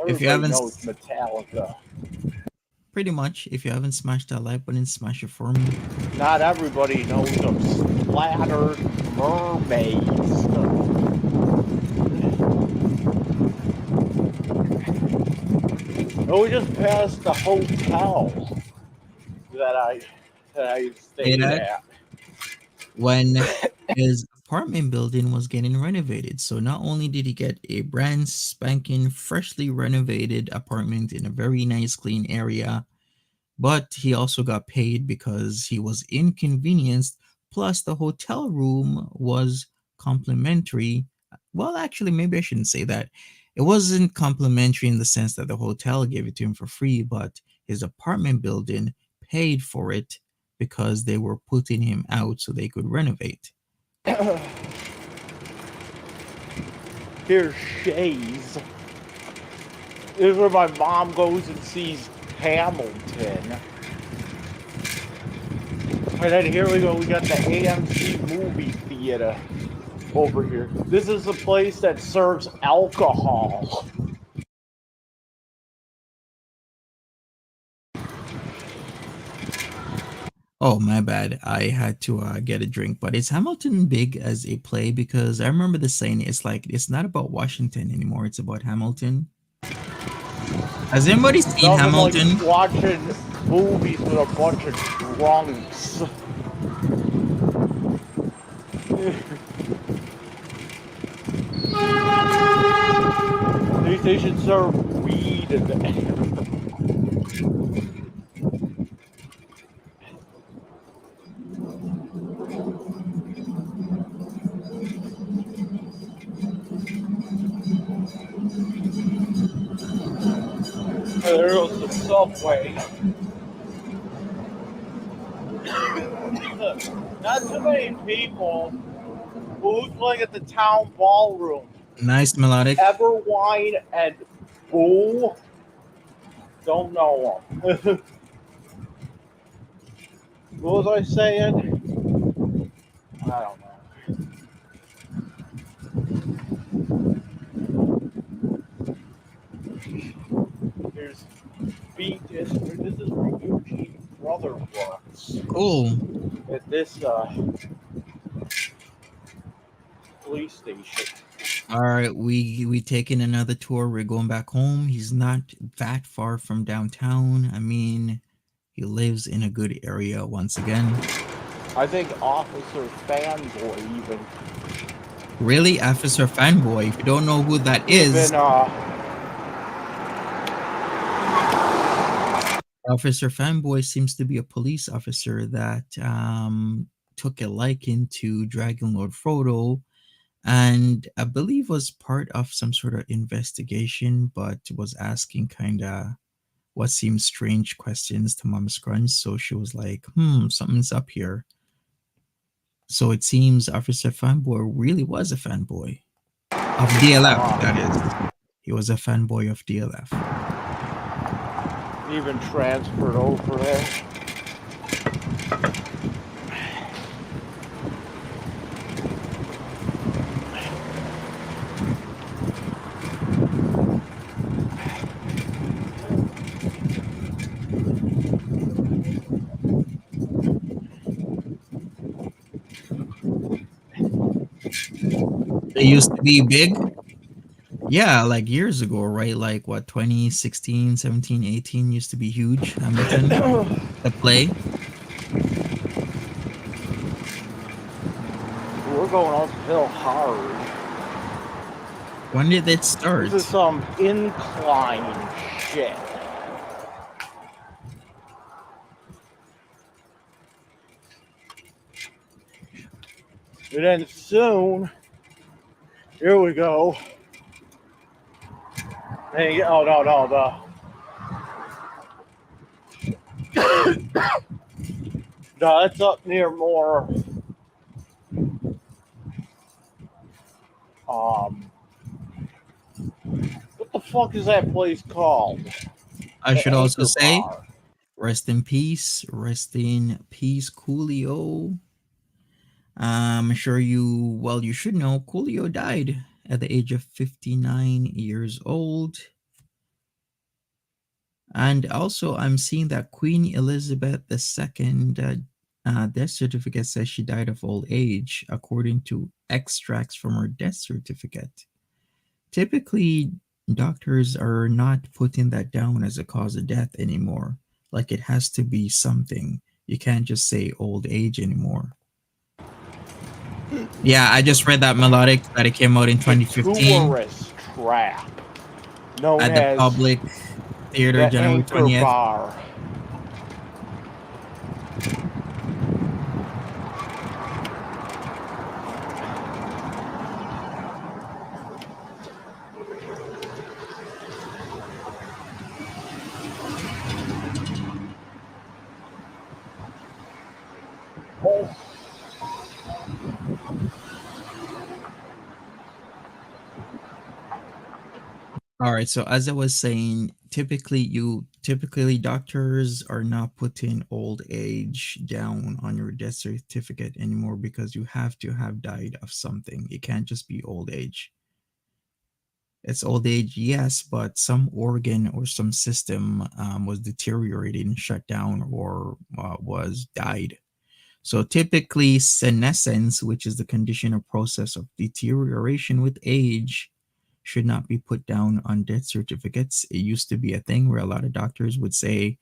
If you Everybody haven't knows Metallica. pretty much, if you haven't smashed that like button, smash it for me. Not everybody knows of splattered mermaids. Oh, we just passed the hotel that I stayed That at. when his apartment building was getting renovated. So not only did he get a brand spanking freshly renovated apartment in a very nice clean area, but he also got paid because he was inconvenienced. Plus, the hotel room was complimentary. Well, actually, maybe I shouldn't say that. It wasn't complimentary in the sense that the hotel gave it to him for free, but his apartment building paid for it because they were putting him out so they could renovate. Here's Shays. This is where my mom goes and sees Hamilton. And then here we go, we got the AMC movie theater over here. This is a place that serves alcohol. Oh, my bad. I had to get a drink. But is Hamilton big as a play? Because I remember the saying it's like it's not about Washington anymore. It's about Hamilton. Has anybody seen Nothing Hamilton? like watching movies with a bunch of drunks. They should serve weed in the There goes the subway. Not too many people who's playing at the town ballroom. Nice melodic. Everwine and Boo. Don't know them. What was I saying? I don't know. Here's Beat District. This is Reunion. brother works Cool. at this police station. All right, we taking another tour. We're going back home. He's not that far from downtown. I mean, he lives in a good area once again. I think Officer Fanboy even Really, Officer Fanboy. If you don't know who that is, even Officer Fanboy seems to be a police officer that took a liking to Dragon Lord Frodo, and I believe was part of some sort of investigation, but was asking kind of what seemed strange questions to Mama Scrunch. So she was like, something's up here. So it seems Officer Fanboy really was a fanboy of DLF, that is. He was a fanboy of DLF. even transferred over there. They used to be big. Yeah, like years ago, right? Like what, 2016, 17, 18 used to be huge. Hamilton, the play. We're going uphill hard. When did it start? This is some incline shit. And then soon, here we go. And, oh no, no, that's up near more. What the fuck is that place called? I should The also Anchor say, Bar. rest in peace, Coolio. I'm sure you should know Coolio died at the age of 59 years old. And also, I'm seeing that Queen Elizabeth II death certificate says she died of old age, according to extracts from her death certificate. Typically, doctors are not putting that down as a cause of death anymore. Like it has to be something. You can't just say old age anymore. Yeah, I just read that melodic that it came out in 2015 Tourist trap known at the as Public Theater, the January Anchor 20th. Bar. All right, so as I was saying, typically doctors are not putting old age down on your death certificate anymore because you have to have died of something. It can't just be old age. It's old age, yes, but some organ or some system was deteriorating, shut down, or was died. So typically, senescence, which is the condition or process of deterioration with age, should not be put down on death certificates. It used to be a thing where a lot of doctors would say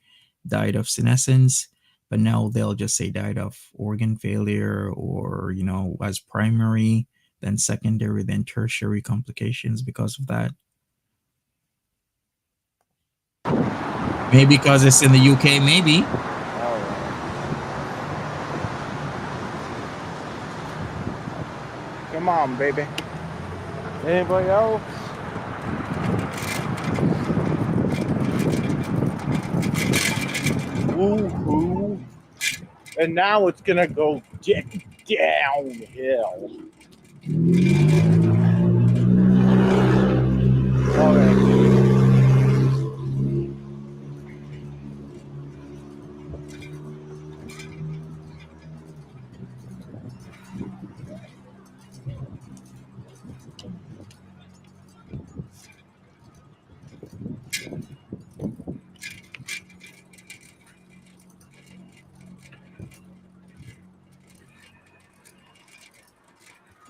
died of senescence, but now they'll just say died of organ failure or, as primary, then secondary, then tertiary complications because of that. Maybe because it's in the UK, maybe. Come on, baby. Anybody else? Woohoo. And now it's gonna go downhill. Okay.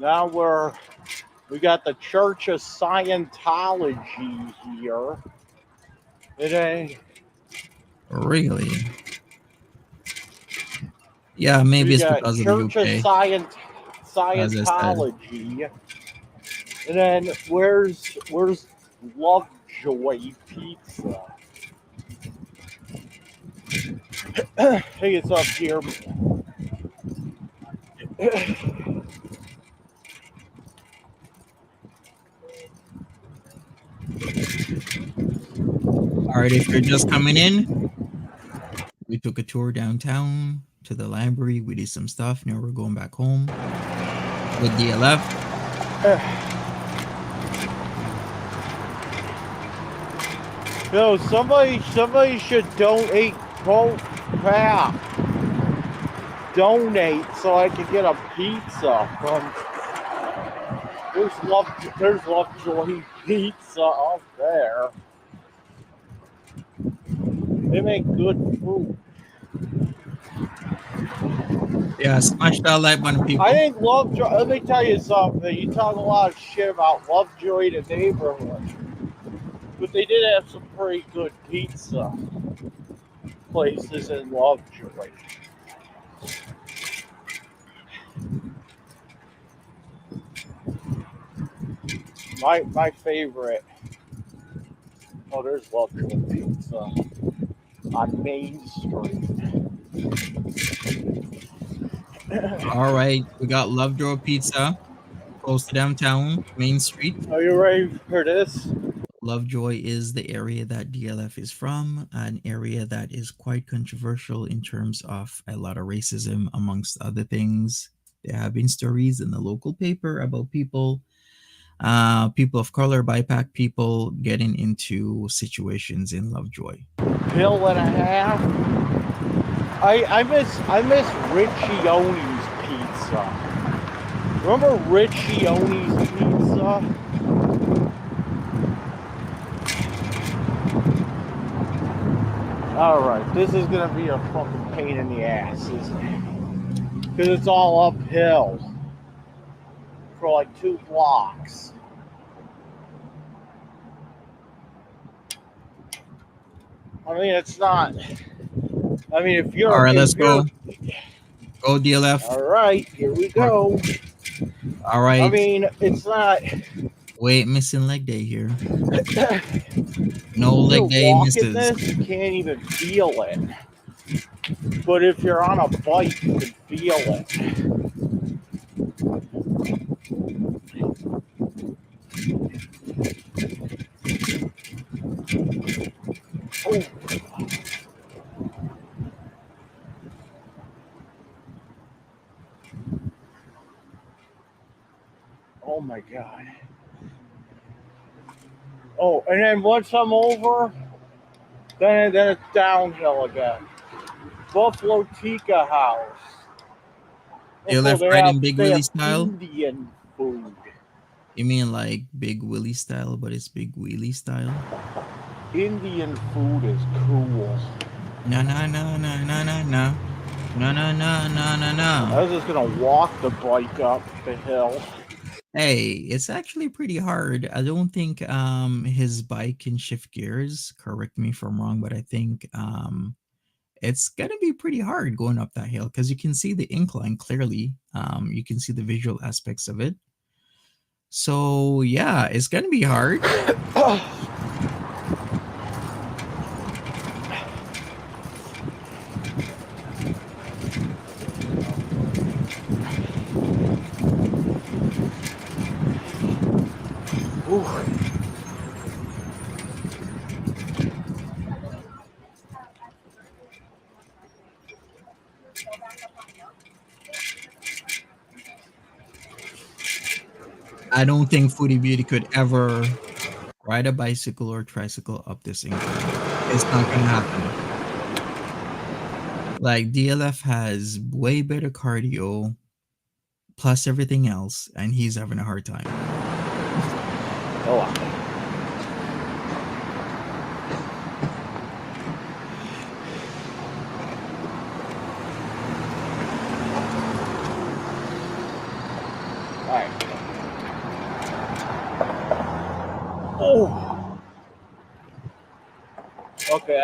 Now we got the Church of Scientology here. It ain't. Really? Yeah, maybe We it's got because of the Church of UK, as I said. Scientology. And then where's Lovejoy Pizza? Hey, it's up here. All right, if you're just coming in, we took a tour downtown to the library. We did some stuff. Now we're going back home with DLF. Yo, somebody should donate both pack. Donate so I can get a pizza from. There's Lovejoy Pizza up there. They make good food. Yeah, smash that like button, people. I think Lovejoy. Let me tell you something. You talk a lot of shit about Lovejoy, the neighborhood, but they did have some pretty good pizza places in Lovejoy. My favorite. Oh, there's Lovejoy Pizza on Main Street. All right, we got Lovejoy Pizza, close to downtown, Main Street. Are you ready for this? Lovejoy is the area that DLF is from, an area that is quite controversial in terms of a lot of racism, amongst other things. There have been stories in the local paper about people of color, BIPAC people getting into situations in Lovejoy. Pill and a half. I miss Riccioni's pizza. Remember Riccioni's pizza? Alright, this is gonna be a fucking pain in the ass, isn't it? Because it's all uphill for like 2 blocks. I mean, it's not. I mean, if you're. All right, if let's you're, go. Go DLF. All right, here we go. All right. I mean, it's not. Wait, missing leg day here. No leg You're day walking misses. this, you can't even feel it. But if you're on a bike, you can feel it. Oh. Oh my God. Oh, and then once I'm over, then it's downhill again. Buffalo Tikka House. You Also, left right in Big they Willie have style? Indian food. You mean like Big Willie style, but it's Big Wheelie style? Indian food is cool. No. No. I was just gonna walk the bike up the hill. Hey, it's actually pretty hard. I don't think his bike can shift gears. Correct me if I'm wrong, but I think it's gonna be pretty hard going up that hill because you can see the incline clearly. You can see the visual aspects of it. So yeah, it's gonna be hard. I don't think Foodie Beauty could ever ride a bicycle or tricycle up this incline. It's not gonna happen. Like DLF has way better cardio plus everything else, and he's having a hard time. Oh, wow. All right. Oh. Okay,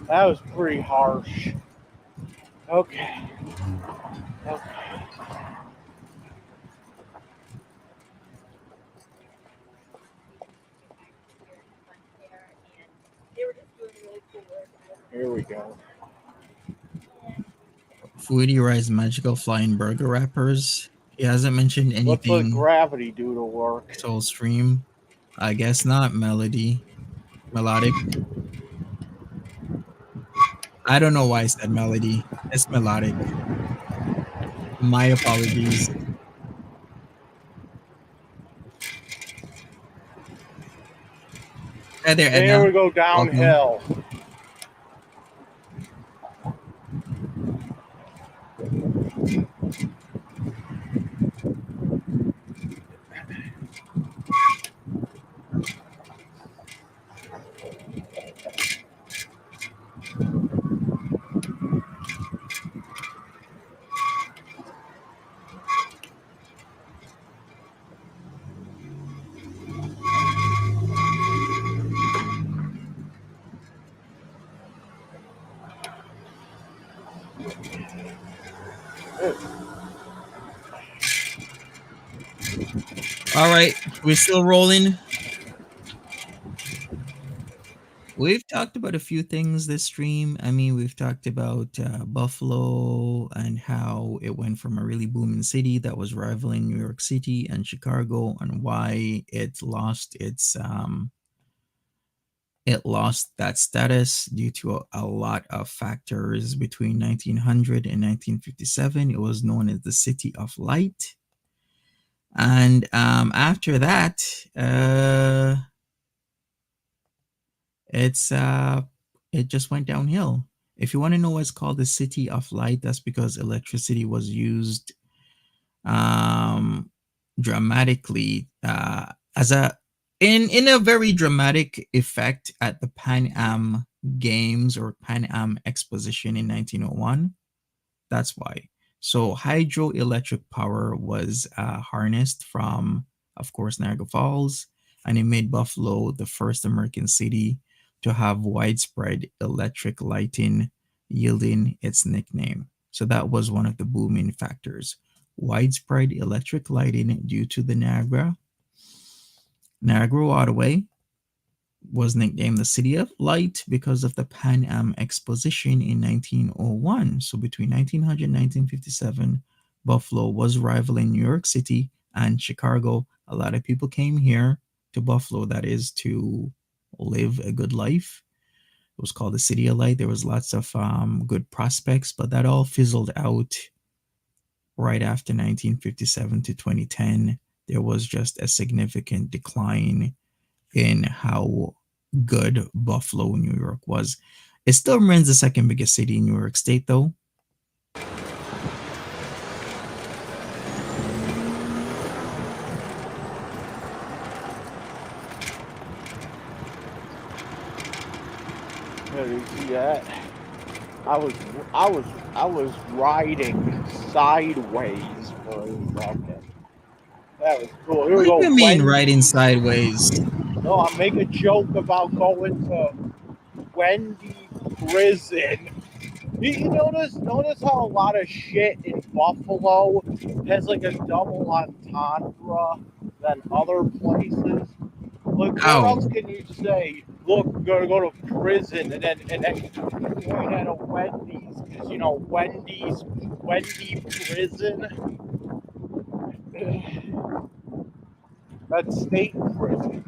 that was pretty harsh. Okay. Here we go. Foodie Rice Magical Flying Burger Wrappers. He hasn't mentioned What's let anything gravity do to work? Soul Stream. I guess not. Melodic. I don't know why I said melody. It's melodic. My apologies. Hi there, And here Edna. we go Welcome. downhill. All right, we're still rolling. We've talked about a few things this stream. I mean, we've talked about Buffalo and how it went from a really booming city that was rivaling New York City and Chicago, and why it lost that status due to a lot of factors. Between 1900 and 1957, it was known as the City of Light. And after that, it just went downhill. If you want to know what's called the City of Light, that's because electricity was used dramatically as a in a very dramatic effect at the Pan Am Games or Pan Am Exposition in 1901. That's why. So hydroelectric power was harnessed from, of course, Niagara Falls, and it made Buffalo the first American city to have widespread electric lighting, yielding its nickname. So that was one of the booming factors. Widespread electric lighting due to the Niagara Waterway was nicknamed the City of Light because of the Pan Am Exposition in 1901. So between 1900 and 1957, Buffalo was rivaling New York City and Chicago. A lot of people came here to Buffalo, that is, to live a good life. It was called the City of Light. There was lots of good prospects, but that all fizzled out right after 1957 to 2010. There was just a significant decline in how good Buffalo, New York was. It still remains the second biggest city in New York State, though. Yeah, you see that? I was riding sideways for a second. That was cool. Here What we do go. you mean riding sideways? No, I'm making a joke about going to Wendy prison. You notice how a lot of shit in Buffalo has like a double entendre than other places? Like, what How? else can you say? Look, we're gonna go to prison, and then point at a Wendy's, because Wendy prison. That's state prison.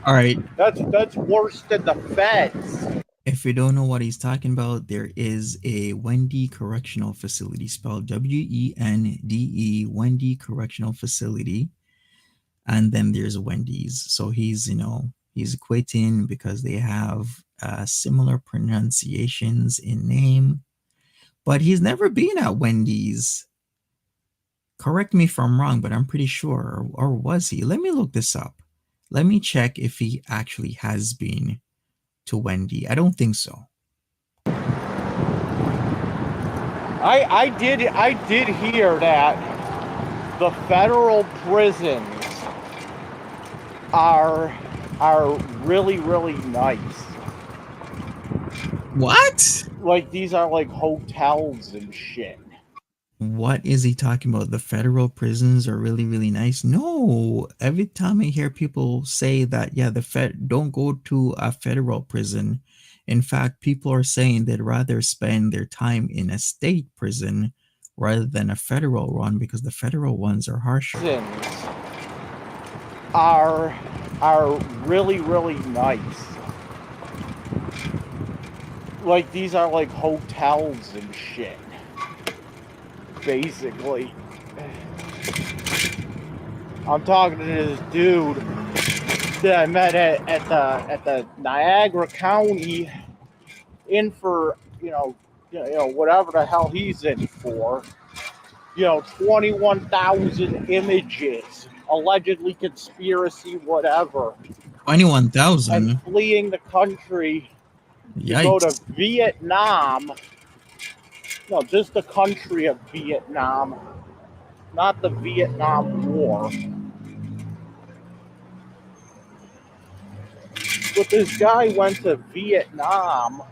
All right. That's worse than the feds. If you don't know what he's talking about, there is a Wendy Correctional Facility, spelled WENDE, Wendy Correctional Facility. And then there's Wendy's. So he's equating because they have similar pronunciations in name, but he's never been at Wendy's. Correct me if I'm wrong, but I'm pretty sure, or was he? Let me look this up. Let me check if he actually has been to Wendy. I don't think so. I did hear that the federal prisons are really, really nice. What? Like, these are like hotels and shit. What is he talking about? The federal prisons are really, really nice. No, every time I hear people say that, yeah, the Fed don't go to a federal prison. In fact, people are saying they'd rather spend their time in a state prison rather than a federal one because the federal ones are harsher. Prisons are really, really nice. Like, these are like hotels and shit. Basically. I'm talking to this dude that I met at the Niagara County in for, whatever the hell he's in for. 21,000 images, allegedly conspiracy, whatever. 21,000? And fleeing the country to go to Yikes. Vietnam. No, just the country of Vietnam, not the Vietnam War. But this guy went to Vietnam.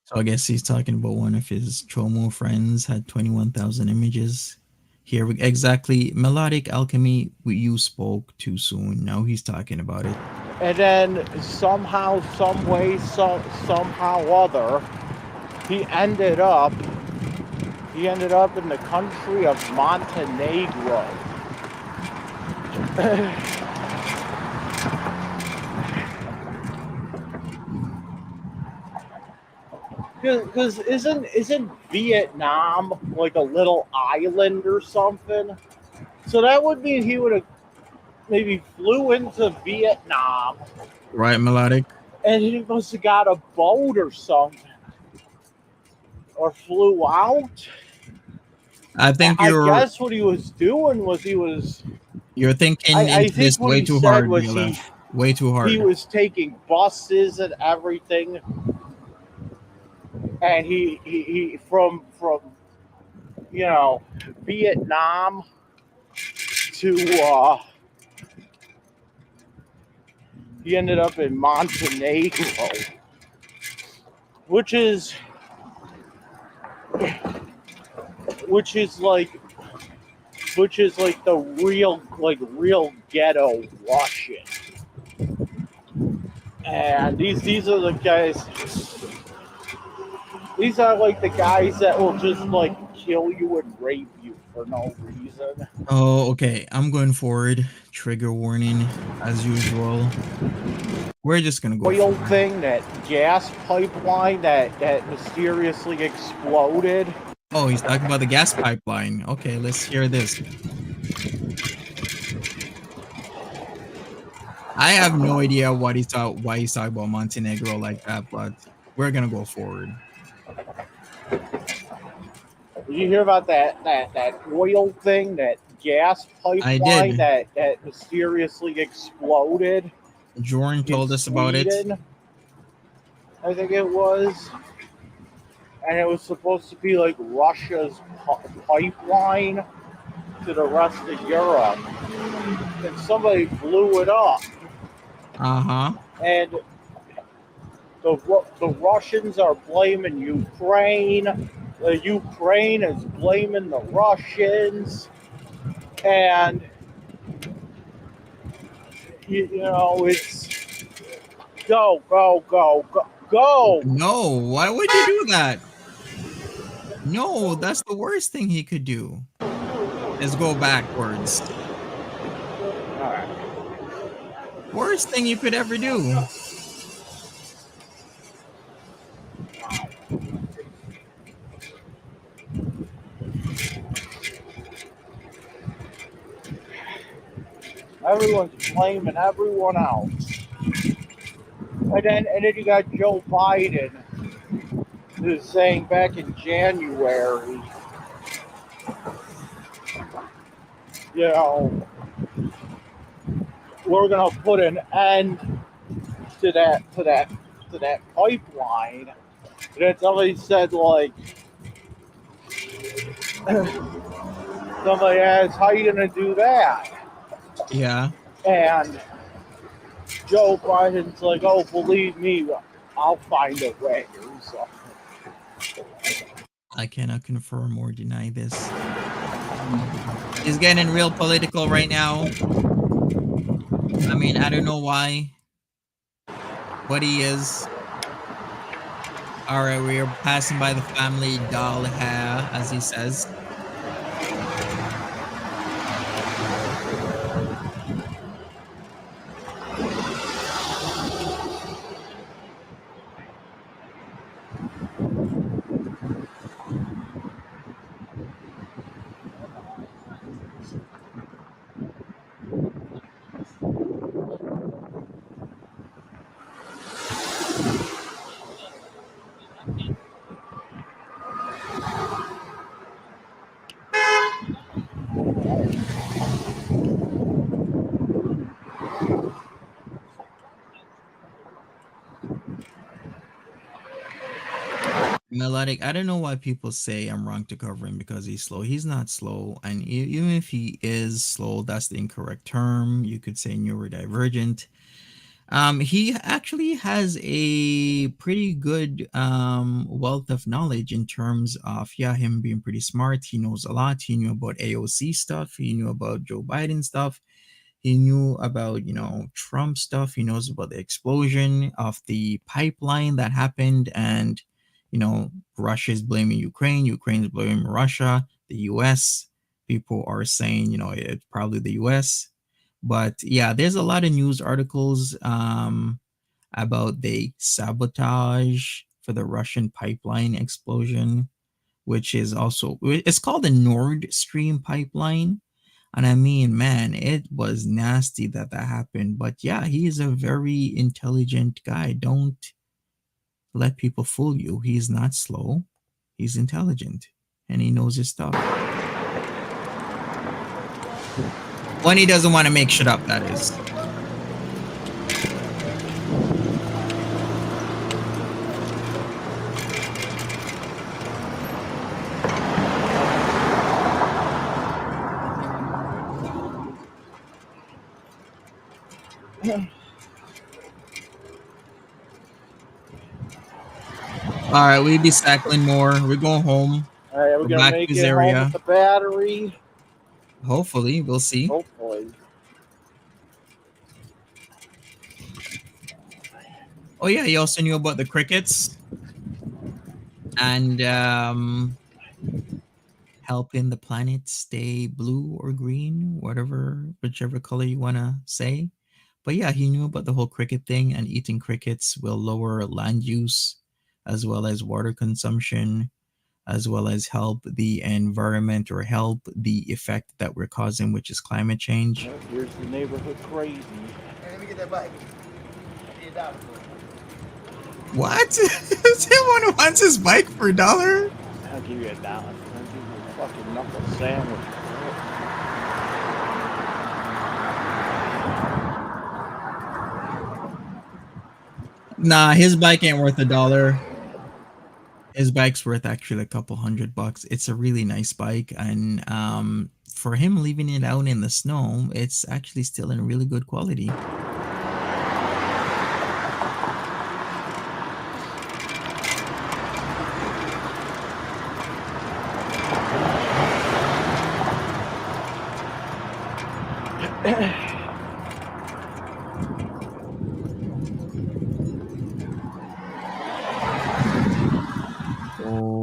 So I guess he's talking about one of his Chomo friends had 21,000 images. Here we exactly melodic alchemy. You spoke too soon. Now he's talking about it. And then somehow, some way, somehow other, he ended up in the country of Montenegro. Because isn't Vietnam like a little island or something? So that would mean he would have maybe flew into Vietnam. Right, melodic? And he must have got a boat or something. Or flew out. I think I guess what he was doing was you're thinking I into think this what way he too said hard, was Wheeler. Way too hard. he was taking buses and everything. And he from Vietnam to he ended up in Montenegro, which is like the real ghetto Russian. And these are the guys. These are like the guys that will just like kill you and rape you for no reason. Oh, okay. I'm going forward. Trigger warning, as usual. We're just gonna go. Oil thing, that gas pipeline that mysteriously exploded. Oh, he's talking about the gas pipeline. Okay, let's hear this. I have no idea why he's talking about Montenegro like that, but we're gonna go forward. Did you hear about that oil thing, that gas pipeline that mysteriously exploded? Jordan told us about it. I think it was. And it was supposed to be like Russia's pipeline to the rest of Europe. And somebody blew it up. Uh-huh. And the Russians are blaming Ukraine. Ukraine is blaming the Russians. And, it's go. No, why would you do that? No, that's the worst thing he could do. Let's go backwards. All right. Worst thing you could ever do. Everyone's blaming everyone else. And then you got Joe Biden, who's saying back in January, we're gonna put an end to that pipeline. And then somebody said, like, Somebody asks, how you going to do that? Yeah. And Joe Biden's like, oh, believe me, I'll find a way. So, I cannot confirm or deny this. He's getting real political right now. I mean, I don't know why, but he is. All right, we are passing by the family doll hair, as he says. Melodic, I don't know why people say I'm wrong to cover him because he's slow. He's not slow. And even if he is slow, that's the incorrect term. You could say neurodivergent. He actually has a pretty good wealth of knowledge in terms of, yeah, him being pretty smart. He knows a lot. He knew about AOC stuff. He knew about Joe Biden stuff. He knew about, Trump stuff. He knows about the explosion of the pipeline that happened. And, Russia's blaming Ukraine. Ukraine's blaming Russia. The US, people are saying, it's probably the US. But yeah, there's a lot of news articles about the sabotage for the Russian pipeline explosion, which is also, it's called the Nord Stream pipeline. And I mean, man, it was nasty that happened. But yeah, he is a very intelligent guy. Don't let people fool you. He's not slow. He's intelligent and he knows his stuff. When he doesn't want to make shit up, that is. All right, we'll be cycling more. We're going home. all right, we're going to make it home with the battery. Hopefully, we'll see. Hopefully. Oh yeah, he also knew about the crickets and helping the planet stay blue or green, whichever color you want to say. But yeah, he knew about the whole cricket thing, and eating crickets will lower land use as well as water consumption, as well as help the environment or help the effect that we're causing, which is climate change. Oh, here's the neighborhood crazy. Hey, let me get that bike. $8 for it. What? Someone wants his bike for $1? I'll give you $1. I'll give you a fucking knuckle sandwich. Nah, his bike ain't worth $1. His bike's worth actually a couple $100. It's a really nice bike, and for him leaving it out in the snow, it's actually still in really good quality.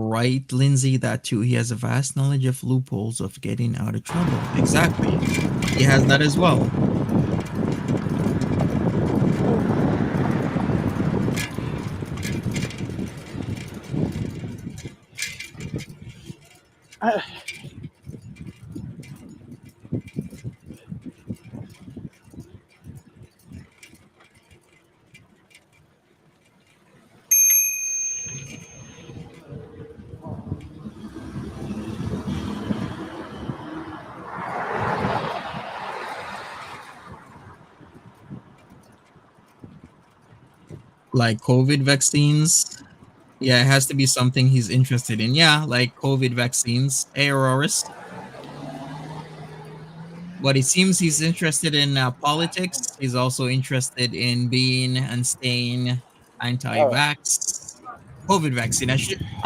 Right, Lindsay, that too. He has a vast knowledge of loopholes of getting out of trouble. Exactly. He has that as well. Like COVID vaccines. Yeah, it has to be something he's interested in. Yeah, like COVID vaccines. Hey, Auroris. But it seems he's interested in politics. He's also interested in being and staying Oh, anti-vax, COVID vaccine. I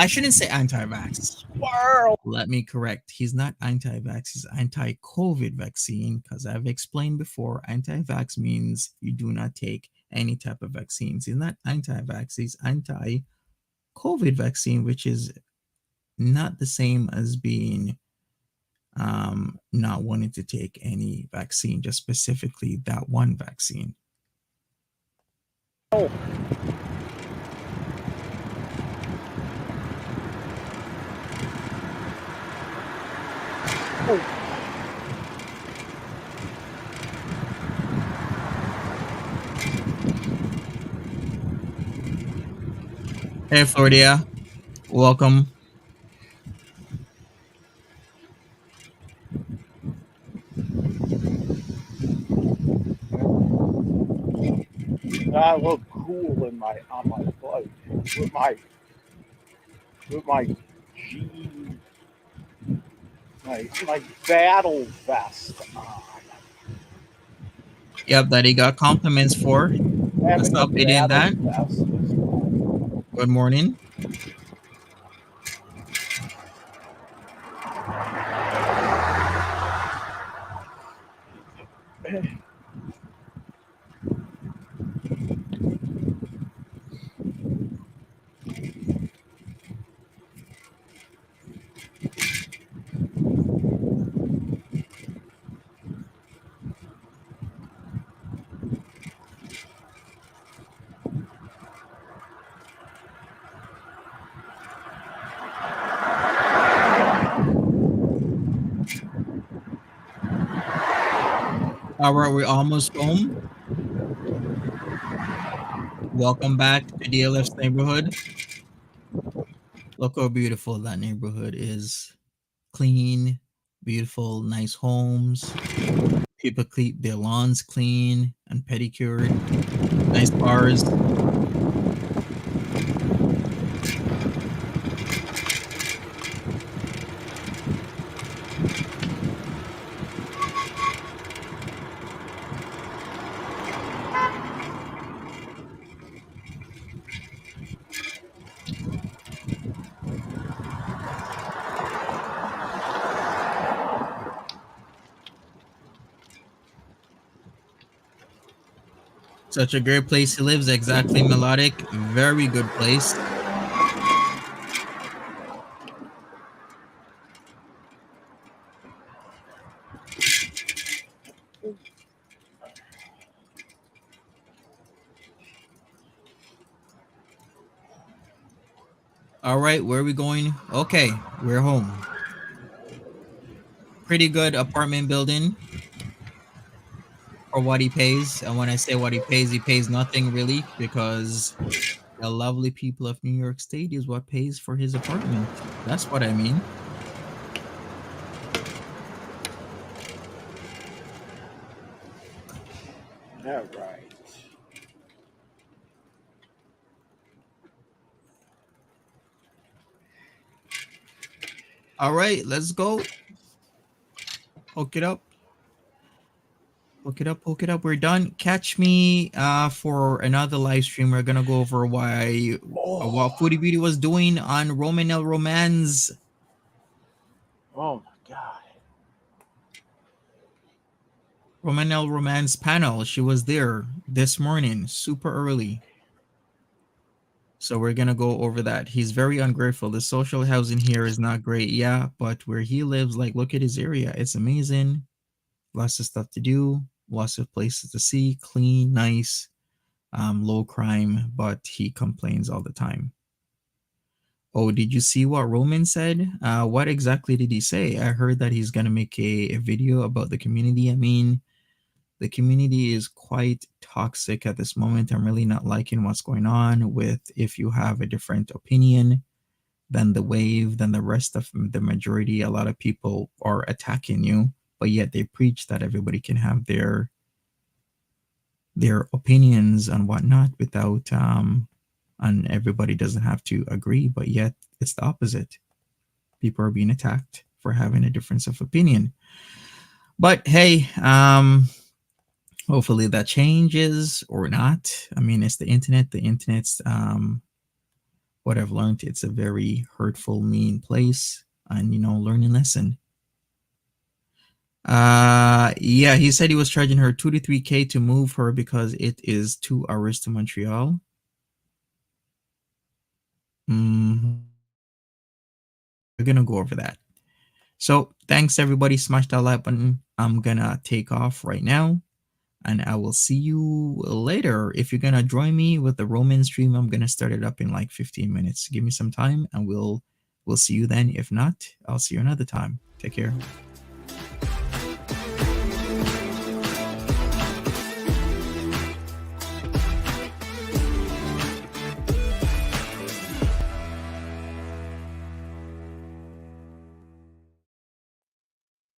shouldn't say anti-vax. squirrel. Let me correct. He's not anti-vax. He's anti-COVID vaccine because I've explained before. Anti-vax means you do not take any type of vaccines. He's not anti-vax. He's anti-COVID vaccine, which is not the same as being not wanting to take any vaccine, just specifically that one vaccine. Oh, oh. Hey, Florida, welcome. I look cool in my on my bike with my jeans, my battle vest on. Yep, that he got compliments for. Let's Having a stop eating battle that. vest is cool. Good morning. All right, we're almost home. Welcome back to DLF's neighborhood. Look how beautiful that neighborhood is. Clean, beautiful, nice homes. People keep their lawns clean and pedicured. Nice cars. Such a great place he lives. Exactly, melodic. Very good place. All right, where are we going? Okay, we're home. Pretty good apartment building for what he pays. And when I say what he pays nothing really because the lovely people of New York State is what pays for his apartment. That's what I mean. All right. All right, let's go. Hook it up. Hook it up, hook it up. We're done. Catch me for another live stream. We're gonna go over why what Oh, Foodie Beauty was doing on Romanel Romance. oh my God. Romanel Romance panel. She was there this morning, super early. So we're gonna go over that. He's very ungrateful. The social housing here is not great, yeah, but where he lives, like, look at his area. It's amazing. Lots of stuff to do, lots of places to see, clean, nice, low crime, but he complains all the time. Oh, did you see what Roman said? What exactly did he say? I heard that he's gonna make a video about the community. I mean, the community is quite toxic at this moment. I'm really not liking what's going on with if you have a different opinion than the wave, than the rest of the majority. A lot of people are attacking you, but yet they preach that everybody can have their opinions and whatnot without and everybody doesn't have to agree, but yet it's the opposite. People are being attacked for having a difference of opinion. But hey, hopefully that changes or not. I mean, it's the internet. The internet's what I've learned. It's a very hurtful, mean place, and learning lesson. Yeah, he said he was charging her 2 to 3K to move her because it is 2 hours to Montreal. We're gonna go over that. So thanks everybody. Smash that like button. I'm gonna take off right now, and I will see you later. If you're gonna join me with the Roman stream, I'm gonna start it up in like 15 minutes. Give me some time, and we'll see you then. If not, I'll see you another time. Take care.